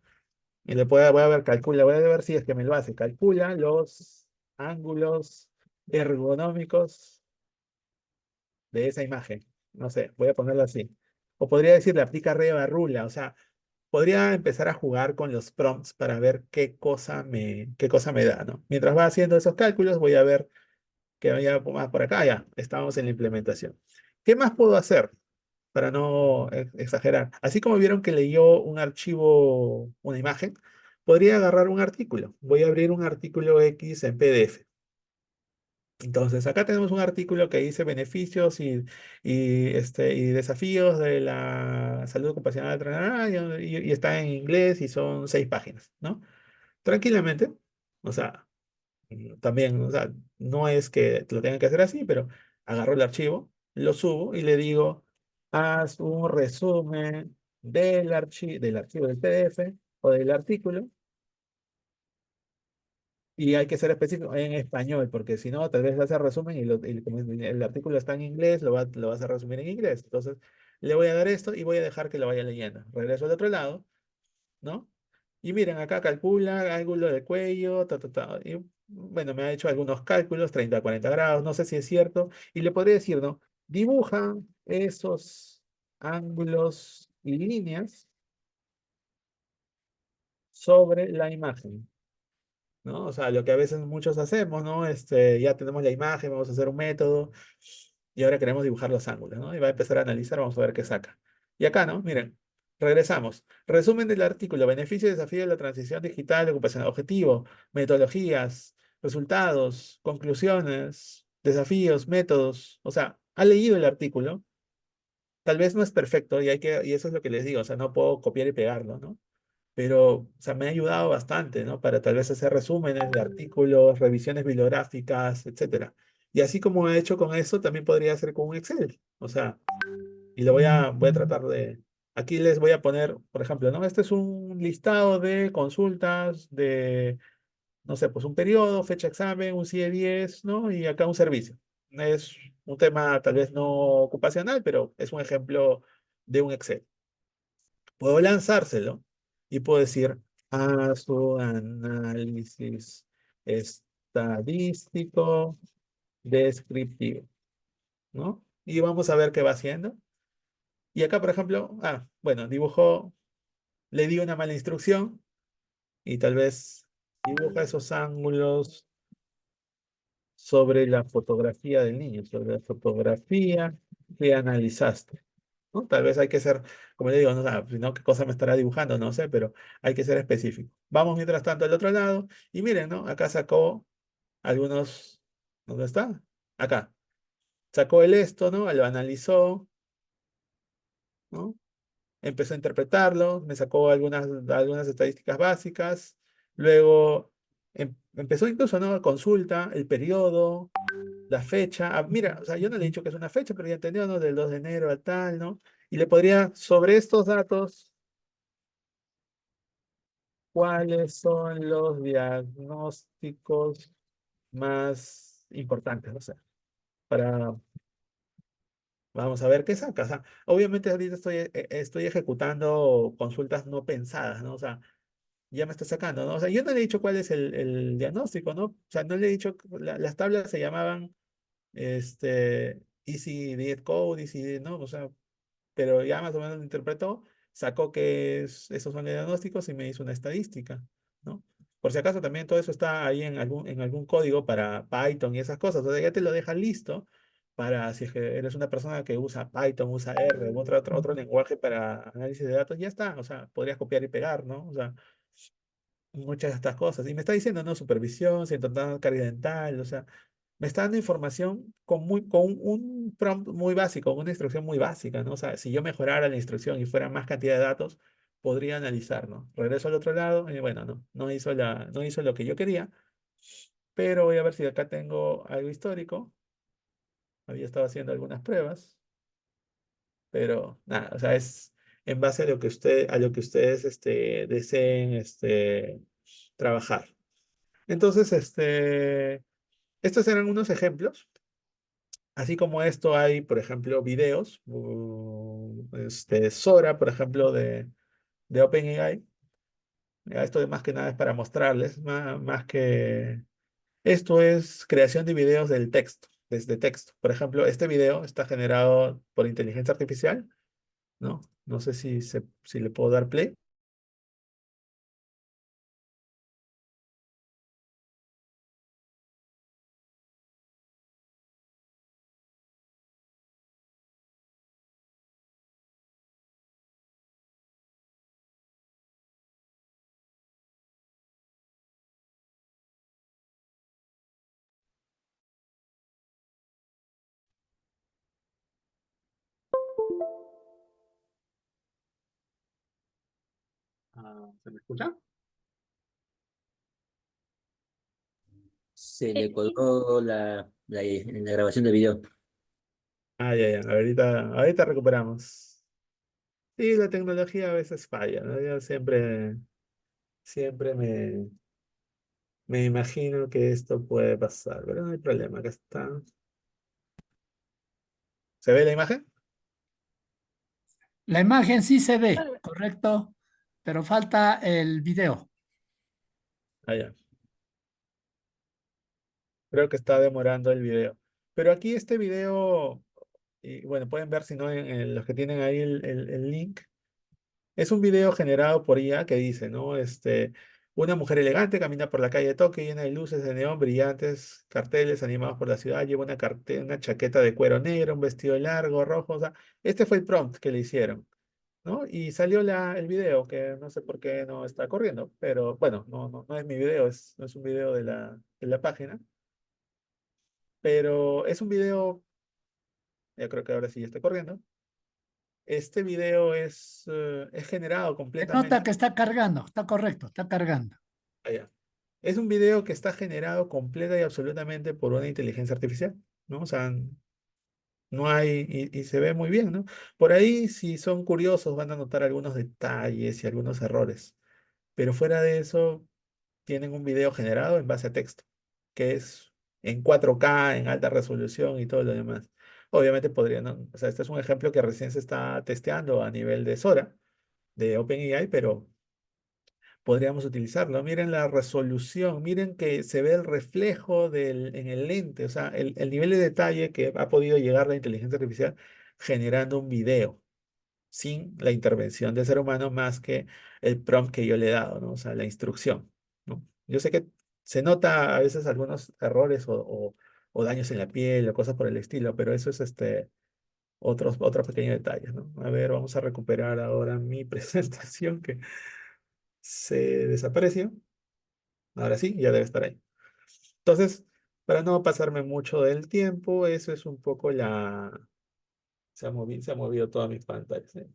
Y voy a ver, calcula, voy a ver si es que me lo hace. Calcula los ángulos ergonómicos de esa imagen. No sé, voy a ponerlo así. O podría decirle, aplica Reba Rula. O sea, podría empezar a jugar con los prompts para ver qué cosa me da, ¿no? Mientras va haciendo esos cálculos, voy a ver que vaya más por acá. Ya, estamos en la implementación. ¿Qué más puedo hacer para no exagerar? Así como vieron que leyó un archivo, una imagen, podría agarrar un artículo. Voy a abrir un artículo X en PDF. Entonces, acá tenemos un artículo que dice beneficios y desafíos de la salud ocupacional y está en inglés y son 6 páginas, ¿no? Tranquilamente, o sea, también, o sea, no es que lo tengan que hacer así, pero agarro el archivo, lo subo y le digo, haz un resumen del archivo del PDF o del artículo. Y hay que ser específico en español, porque si no, tal vez hace resumen como el artículo está en inglés, lo vas a resumir en inglés. Entonces, le voy a dar esto y voy a dejar que lo vaya leyendo. Regreso al otro lado, ¿no? Y miren, acá calcula ángulo de cuello, y bueno, me ha hecho algunos cálculos, 30 a 40 grados, no sé si es cierto. Y le podría decir, ¿no? Dibuja esos ángulos y líneas sobre la imagen. ¿No? O sea, lo que a veces muchos hacemos, ¿no? Ya tenemos la imagen, vamos a hacer un método y ahora queremos dibujar los ángulos, ¿no? Y va a empezar a analizar, vamos a ver qué saca. Y acá, ¿no? Miren, regresamos. Resumen del artículo, beneficio y desafío de la transición digital de ocupación. Objetivo, metodologías, resultados, conclusiones, desafíos, métodos. O sea, ha leído el artículo, tal vez no es perfecto y eso es lo que les digo, o sea, no puedo copiar y pegarlo, ¿no? Pero, o sea, me ha ayudado bastante, ¿no? Para tal vez hacer resúmenes de artículos, revisiones bibliográficas, etcétera. Y así como he hecho con eso, también podría hacer con un Excel. O sea, y voy a tratar de, aquí les voy a poner, por ejemplo, ¿no? Este es un listado de consultas no sé, pues un periodo, fecha examen, un CIE 10, ¿no? Y acá un servicio. Es un tema tal vez no ocupacional, pero es un ejemplo de un Excel. Puedo lanzárselo y puedo decir, haz un análisis estadístico descriptivo, ¿no? Y vamos a ver qué va haciendo. Y acá, por ejemplo, bueno, dibujó, le di una mala instrucción y tal vez dibuja esos ángulos sobre la fotografía del niño, sobre la fotografía que analizaste, ¿no? Tal vez hay que ser, como le digo, no, si no, qué cosa me estará dibujando, no sé, pero hay que ser específico. Vamos mientras tanto al otro lado y miren, ¿no? Acá sacó algunos, ¿dónde está? Acá. Sacó el esto, ¿no? Lo analizó, ¿no? Empezó a interpretarlo, me sacó algunas estadísticas básicas, luego empezó incluso, ¿no? Consulta, el periodo, la fecha. Mira, o sea, yo no le he dicho que es una fecha, pero ya entendió, ¿no? Del 2 de enero al tal, ¿no? Y le podría, sobre estos datos, ¿cuáles son los diagnósticos más importantes? O sea, para, vamos a ver qué saca. O sea, obviamente ahorita estoy ejecutando consultas no pensadas, ¿no? O sea, ya me está sacando, ¿no? O sea, yo no le he dicho cuál es el diagnóstico, ¿no? O sea, no le he dicho, las tablas se llamaban, Easy Diet Code, Easy Diet, ¿no? O sea, pero ya más o menos lo interpretó, sacó que esos son los diagnósticos y me hizo una estadística, ¿no? Por si acaso también todo eso está ahí en algún código para Python y esas cosas, o sea, ya te lo deja listo para si es que eres una persona que usa Python, usa R, u otro lenguaje para análisis de datos, ya está, o sea, podrías copiar y pegar, ¿no? O sea, muchas de estas cosas. Y me está diciendo, ¿no? Supervisión, sin tratar carga dental, o sea, me está dando información con un prompt muy básico, una instrucción muy básica, ¿no? O sea, si yo mejorara la instrucción y fuera más cantidad de datos, podría analizar, ¿no? Regreso al otro lado y bueno, no hizo lo que yo quería, pero voy a ver si acá tengo algo histórico. Había estado haciendo algunas pruebas, pero nada, o sea, es en base a lo que ustedes deseen trabajar. Entonces, estos eran unos ejemplos. Así como esto hay, por ejemplo, videos. Sora, por ejemplo, de OpenAI. Esto de más que nada es para mostrarles, más que... Esto es creación de videos del texto, desde texto. Por ejemplo, este video está generado por inteligencia artificial, ¿no? No sé si le puedo dar play. ¿Se me escucha? Se le colgó la grabación de video. Ya, ya. Ahorita recuperamos. Sí, la tecnología a veces falla, ¿no? Yo siempre me imagino que esto puede pasar, pero no hay problema, acá está. ¿Se ve la imagen? La imagen sí se ve, correcto, pero falta el video. Ya. Creo que está demorando el video. Pero aquí este video, y bueno, pueden ver si no en los que tienen ahí el link. Es un video generado por IA que dice, ¿no? Una mujer elegante camina por la calle de Tokio llena de luces de neón brillantes, carteles animados por la ciudad, lleva una chaqueta de cuero negro, un vestido largo, rojo, o sea, este fue el prompt que le hicieron, ¿no? Y salió el video, que no sé por qué no está corriendo, pero bueno, no es mi video, no es un video de la página, pero es un video, ya creo que ahora sí ya está corriendo. Este video es generado Se nota completamente. que está cargando, está correcto, está cargando. Allá. Es un video que está generado completa y absolutamente por una inteligencia artificial, ¿no? O sea, no hay, y se ve muy bien, ¿no? Por ahí, si son curiosos, van a notar algunos detalles y algunos errores. Pero fuera de eso, tienen un video generado en base a texto, que es en 4K, en alta resolución y todo lo demás. Obviamente podría, ¿no? O sea, este es un ejemplo que recién se está testeando a nivel de Sora, de OpenAI, pero podríamos utilizarlo. Miren la resolución, miren que se ve el reflejo en el lente, o sea, el nivel de detalle que ha podido llegar la inteligencia artificial generando un video sin la intervención del ser humano más que el prompt que yo le he dado, ¿no? O sea, la instrucción, ¿no? Yo sé que se nota a veces algunos errores o daños en la piel o cosas por el estilo, pero eso es otros pequeños detalles, ¿no? A ver, vamos a recuperar ahora mi presentación que se desapareció. Ahora sí, ya debe estar ahí. Entonces, para no pasarme mucho del tiempo, eso es un poco se ha movido todas mis pantallas, ¿eh?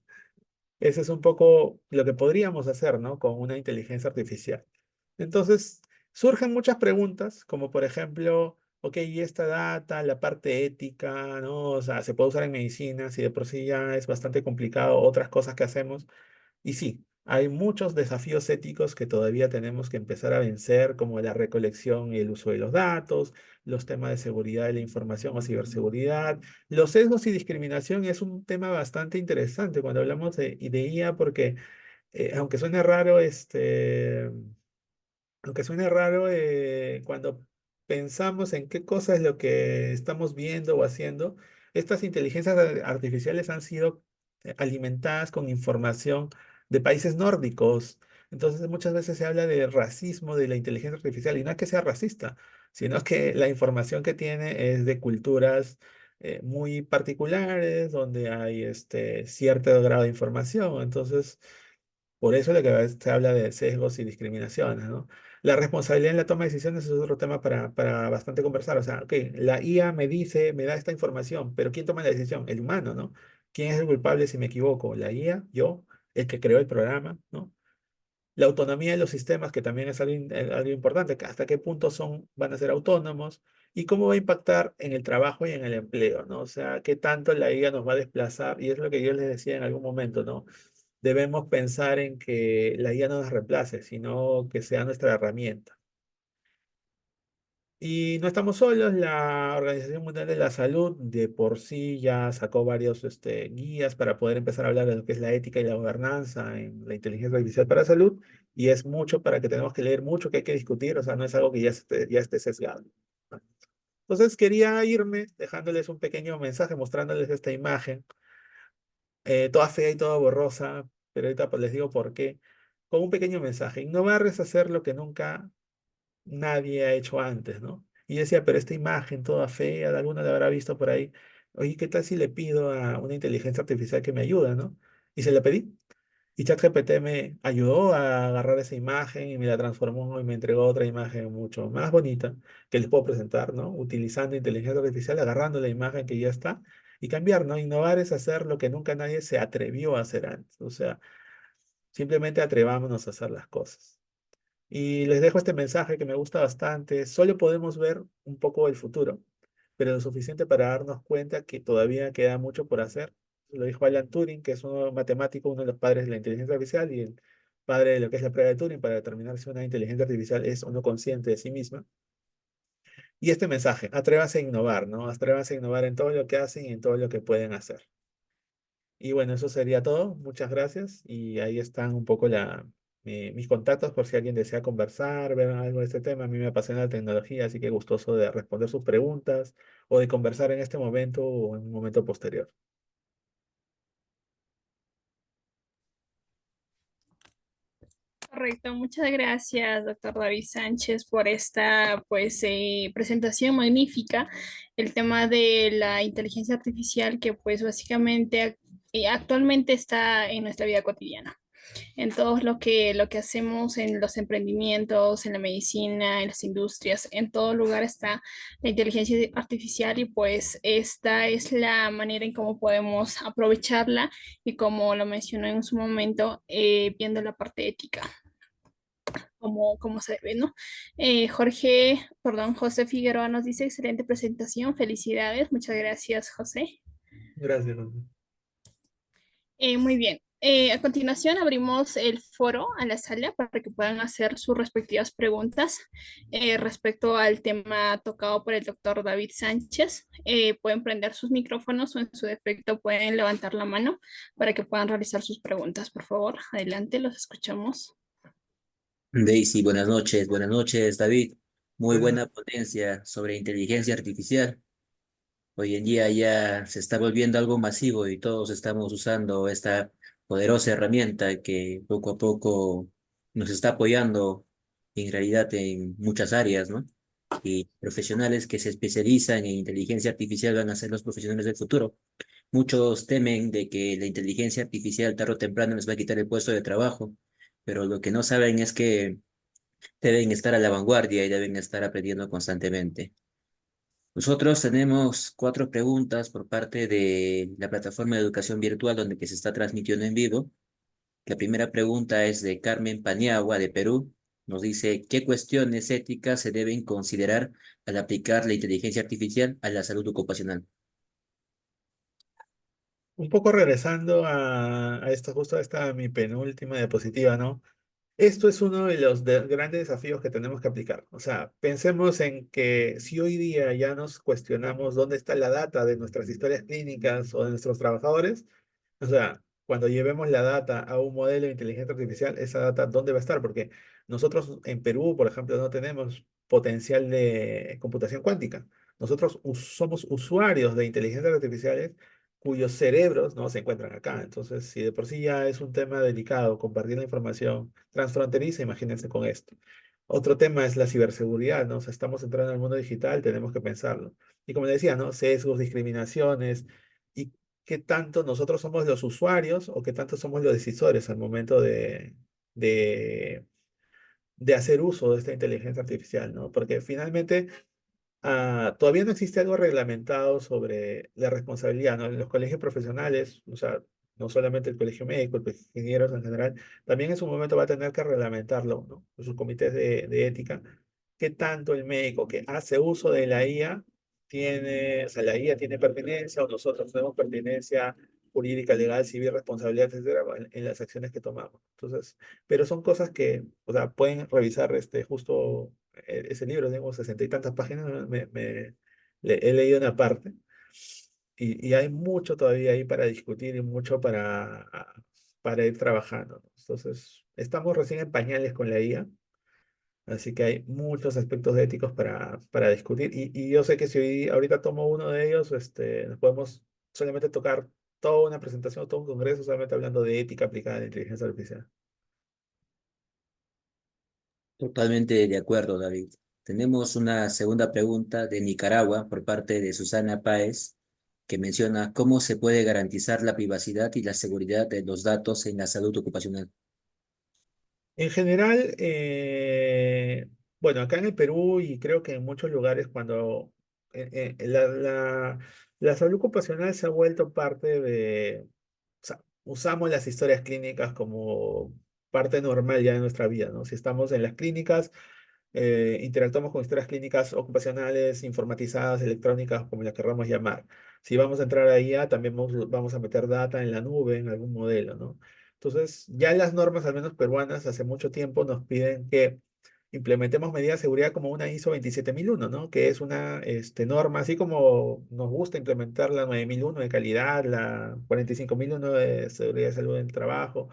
Ese es un poco lo que podríamos hacer, ¿no? Con una inteligencia artificial. Entonces, surgen muchas preguntas, como por ejemplo, ok, y esta data, la parte ética, ¿no? O sea, se puede usar en medicina, si de por sí ya es bastante complicado, otras cosas que hacemos. Y sí, hay muchos desafíos éticos que todavía tenemos que empezar a vencer, como la recolección y el uso de los datos, los temas de seguridad de la información o ciberseguridad. Los sesgos y discriminación es un tema bastante interesante cuando hablamos de IA, porque aunque suene raro, aunque suene raro, cuando pensamos en qué cosa es lo que estamos viendo o haciendo, estas inteligencias artificiales han sido alimentadas con información de países nórdicos. Entonces muchas veces se habla de racismo de la inteligencia artificial y no es que sea racista, sino que la información que tiene es de culturas muy particulares, donde hay cierto grado de información. Entonces, por eso es lo que a veces se habla de sesgos y discriminaciones, ¿no? La responsabilidad en la toma de decisiones es otro tema para bastante conversar. O sea, ok, la IA me dice, me da esta información, pero ¿quién toma la decisión? El humano, ¿no? ¿Quién es el culpable si me equivoco? ¿La IA? ¿Yo? ¿El que creó el programa? ¿No? La autonomía de los sistemas, que también es algo importante, que hasta qué punto van a ser autónomos y cómo va a impactar en el trabajo y en el empleo, ¿no? O sea, qué tanto la IA nos va a desplazar, y es lo que yo les decía en algún momento, ¿no? Debemos pensar en que la IA no nos reemplace, sino que sea nuestra herramienta. Y no estamos solos, la Organización Mundial de la Salud de por sí ya sacó varios guías para poder empezar a hablar de lo que es la ética y la gobernanza en la inteligencia artificial para salud, y es mucho para que tenemos que leer mucho, que hay que discutir, o sea, no es algo que ya esté sesgado. Entonces quería irme dejándoles un pequeño mensaje, mostrándoles esta imagen, toda fea y toda borrosa, pero ahorita pues les digo por qué, con un pequeño mensaje. Innovar es hacer lo que nunca nadie ha hecho antes, ¿no? Y yo decía, pero esta imagen toda fea, alguna la habrá visto por ahí. Oye, ¿qué tal si le pido a una inteligencia artificial que me ayude, ¿no? Y se le pedí. Y ChatGPT me ayudó a agarrar esa imagen y me la transformó y me entregó otra imagen mucho más bonita que les puedo presentar, ¿no? Utilizando inteligencia artificial, agarrando la imagen que ya está y cambiar, ¿no? Innovar es hacer lo que nunca nadie se atrevió a hacer antes. O sea, simplemente atrevámonos a hacer las cosas. Y les dejo este mensaje que me gusta bastante. Solo podemos ver un poco el futuro, pero lo suficiente para darnos cuenta que todavía queda mucho por hacer. Lo dijo Alan Turing, que es un matemático, uno de los padres de la inteligencia artificial y el padre de lo que es la prueba de Turing para determinar si una inteligencia artificial es o no consciente de sí misma. Y este mensaje, atrévase a innovar, ¿no? Atrévase a innovar en todo lo que hacen y en todo lo que pueden hacer. Y bueno, eso sería todo. Muchas gracias. Y ahí están un poco mis contactos por si alguien desea conversar, ver algo de este tema. A mí me apasiona la tecnología, así que gustoso de responder sus preguntas o de conversar en este momento o en un momento posterior. Correcto, muchas gracias, doctor David Sánchez, por esta pues, presentación magnífica. El tema de la inteligencia artificial que pues básicamente actualmente está en nuestra vida cotidiana, en todo lo que hacemos en los emprendimientos, en la medicina, en las industrias, en todo lugar está la inteligencia artificial y pues esta es la manera en cómo podemos aprovecharla y como lo mencionó en su momento, viendo la parte ética como se debe, ¿no? José Figueroa nos dice, excelente presentación, felicidades, muchas gracias, José. Gracias, José. Muy bien, A continuación abrimos el foro a la sala para que puedan hacer sus respectivas preguntas respecto al tema tocado por el doctor David Sánchez. Pueden prender sus micrófonos o en su defecto pueden levantar la mano para que puedan realizar sus preguntas. Por favor, adelante, los escuchamos. Daisy, buenas noches, David. Muy Bueno, buena ponencia sobre inteligencia artificial. Hoy en día ya se está volviendo algo masivo y todos estamos usando esta poderosa herramienta que poco a poco nos está apoyando en realidad en muchas áreas, ¿no? Y profesionales que se especializan en inteligencia artificial van a ser los profesionales del futuro. Muchos temen de que la inteligencia artificial tarde o temprano les va a quitar el puesto de trabajo, pero lo que no saben es que deben estar a la vanguardia y deben estar aprendiendo constantemente. Nosotros tenemos 4 preguntas por parte de la plataforma de educación virtual donde que se está transmitiendo en vivo. La primera pregunta es de Carmen Paniagua de Perú. Nos dice, ¿qué cuestiones éticas se deben considerar al aplicar la inteligencia artificial a la salud ocupacional? un poco regresando a esto, justo a esta mi penúltima diapositiva, ¿no? Esto es uno de los grandes desafíos que tenemos que aplicar. O sea, pensemos en que si hoy día ya nos cuestionamos dónde está la data de nuestras historias clínicas o de nuestros trabajadores, o sea, cuando llevemos la data a un modelo de inteligencia artificial, esa data, ¿dónde va a estar? Porque nosotros en Perú, por ejemplo, no tenemos potencial de computación cuántica. Nosotros somos usuarios de inteligencias artificiales cuyos cerebros no se encuentran acá. Entonces, si de por sí ya es un tema delicado compartir la información transfronteriza, imagínense con esto. Otro tema es la ciberseguridad, ¿no? O sea, estamos entrando al mundo digital, tenemos que pensarlo. Y como le decía, ¿no? Sesgos, discriminaciones, y qué tanto nosotros somos los usuarios o qué tanto somos los decisores al momento de, de hacer uso de esta inteligencia artificial, ¿no? Porque finalmente todavía no existe algo reglamentado sobre la responsabilidad, ¿no? En los colegios profesionales, o sea, no solamente el colegio médico, el colegio de ingenieros en general, también en su momento va a tener que reglamentarlo, ¿no? En sus comités de ética, qué tanto el médico que hace uso de la IA tiene, o sea, la IA tiene pertinencia o nosotros tenemos pertinencia jurídica, legal, civil, responsabilidad, etcétera, en las acciones que tomamos. Entonces, pero son cosas que, o sea, pueden revisar justo ese libro, tengo 60 y tantas páginas, he leído una parte y hay mucho todavía ahí para discutir y mucho para ir trabajando, ¿no? Entonces, estamos recién en pañales con la IA, así que hay muchos aspectos éticos para discutir y yo sé que si ahorita tomo uno de ellos, nos podemos solamente tocar toda una presentación, todo un congreso solamente hablando de ética aplicada a la inteligencia artificial. Totalmente de acuerdo, David. Tenemos una segunda pregunta de Nicaragua por parte de Susana Páez, que menciona cómo se puede garantizar la privacidad y la seguridad de los datos en la salud ocupacional. En general, bueno, acá en el Perú y creo que en muchos lugares cuando la salud ocupacional se ha vuelto parte o sea, usamos las historias clínicas como parte normal ya de nuestra vida, ¿no? Si estamos en las clínicas, interactuamos con historias clínicas ocupacionales, informatizadas, electrónicas, como las querramos llamar. Si vamos a entrar a IA, también vamos a meter data en la nube, en algún modelo, ¿no? Entonces, ya las normas, al menos peruanas, hace mucho tiempo nos piden que implementemos medidas de seguridad como una ISO 27001, ¿no? Que es una norma, así como nos gusta implementar la 9001 de calidad, la 45001 de seguridad y salud en el trabajo,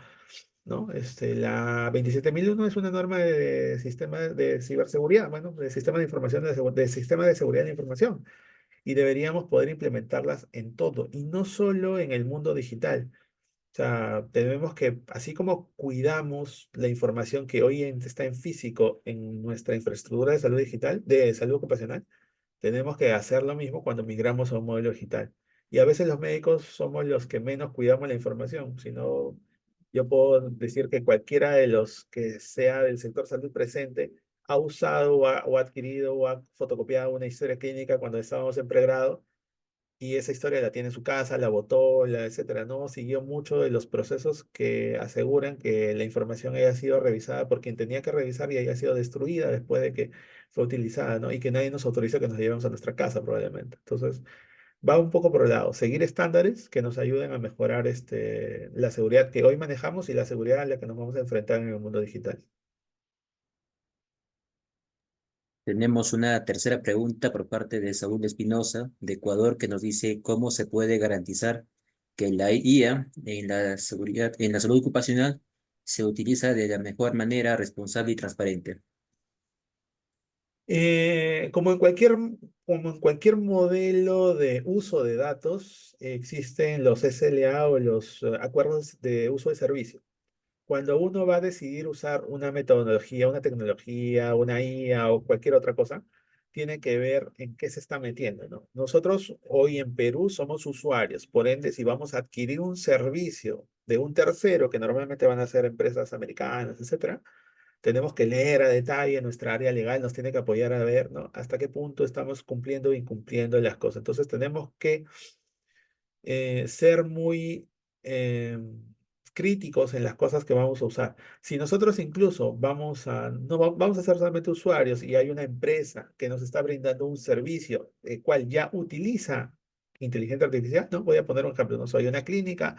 ¿no? La 27001 es una norma de sistema de ciberseguridad, bueno, de sistema de información, de sistema de seguridad de la información, y deberíamos poder implementarlas en todo, y no solo en el mundo digital. O sea, tenemos que, así como cuidamos la información que hoy está en físico en nuestra infraestructura de salud digital, de salud ocupacional, tenemos que hacer lo mismo cuando migramos a un modelo digital. Y a veces los médicos somos los que menos cuidamos la información. Si no, yo puedo decir que cualquiera de los que sea del sector salud presente ha usado o ha adquirido o ha fotocopiado una historia clínica cuando estábamos en pregrado y esa historia la tiene en su casa, la botó, etcétera. No siguió mucho de los procesos que aseguran que la información haya sido revisada por quien tenía que revisar y haya sido destruida después de que fue utilizada, ¿no? Y que nadie nos autoriza que nos llevemos a nuestra casa, probablemente. Entonces, Va un poco por el lado, seguir estándares que nos ayuden a mejorar la seguridad que hoy manejamos y la seguridad a la que nos vamos a enfrentar en el mundo digital. Tenemos una tercera pregunta por parte de Saúl Espinosa, de Ecuador, que nos dice cómo se puede garantizar que la IA en la seguridad, en la salud ocupacional se utiliza de la mejor manera, responsable y transparente. Eh, como en cualquier, como en cualquier modelo de uso de datos, existen los SLA o los acuerdos de uso de servicio. Cuando uno va a decidir usar una metodología, una tecnología, una IA o cualquier otra cosa, tiene que ver en qué se está metiendo, ¿no? Nosotros hoy en Perú somos usuarios, por ende, si vamos a adquirir un servicio de un tercero, que normalmente van a ser empresas americanas, etcétera, tenemos que leer a detalle, nuestra área legal nos tiene que apoyar a ver, ¿no? Hasta qué punto estamos cumpliendo o incumpliendo las cosas. Entonces tenemos que ser muy eh, críticos en las cosas que vamos a usar. Si nosotros incluso vamos a ser solamente usuarios y hay una empresa que nos está brindando un servicio el cual ya utiliza inteligencia artificial, ¿no? Voy a poner un ejemplo, no soy una clínica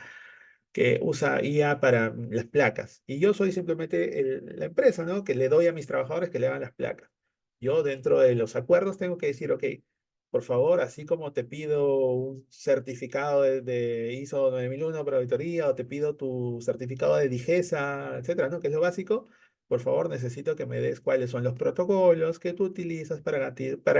que usa IA para las placas. Y yo soy simplemente la empresa, ¿no? Que le doy a mis trabajadores que le hagan las placas. Yo dentro de los acuerdos tengo que decir, ok, por favor, así como te pido un certificado de ISO 9001 para auditoría o te pido tu certificado de Digesa, etcétera, ¿no? Que es lo básico. Por favor, necesito que me des cuáles son los protocolos que tú utilizas para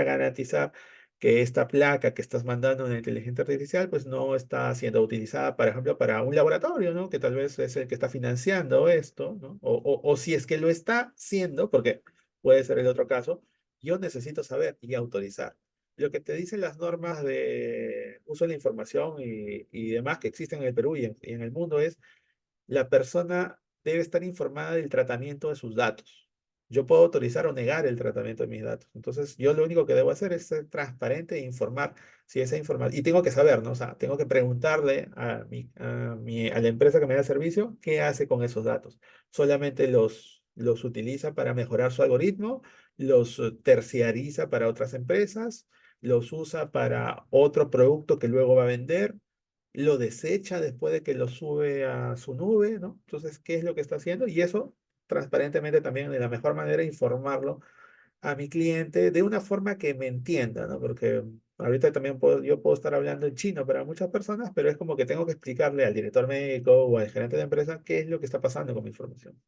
garantizar que esta placa que estás mandando en la inteligencia artificial, pues no está siendo utilizada, por ejemplo, para un laboratorio, ¿no? Que tal vez es el que está financiando esto, ¿no? O si es que lo está haciendo, porque puede ser el otro caso, yo necesito saber y autorizar. Lo que te dicen las normas de uso de la información y demás que existen en el Perú y en el mundo es la persona debe estar informada del tratamiento de sus datos. Yo puedo autorizar o negar el tratamiento de mis datos. Entonces, yo lo único que debo hacer es ser transparente e informar si esa información, y tengo que saber, ¿no? O sea, tengo que preguntarle a la empresa que me da el servicio qué hace con esos datos. Solamente los utiliza para mejorar su algoritmo, los terciariza para otras empresas, los usa para otro producto que luego va a vender, lo desecha después de que lo sube a su nube, ¿no? Entonces, ¿qué es lo que está haciendo? Y eso, transparentemente también, de la mejor manera, informarlo a mi cliente de una forma que me entienda, ¿no? Porque ahorita también yo puedo estar hablando en chino para muchas personas, pero es como que tengo que explicarle al director médico o al gerente de empresa qué es lo que está pasando con mi información.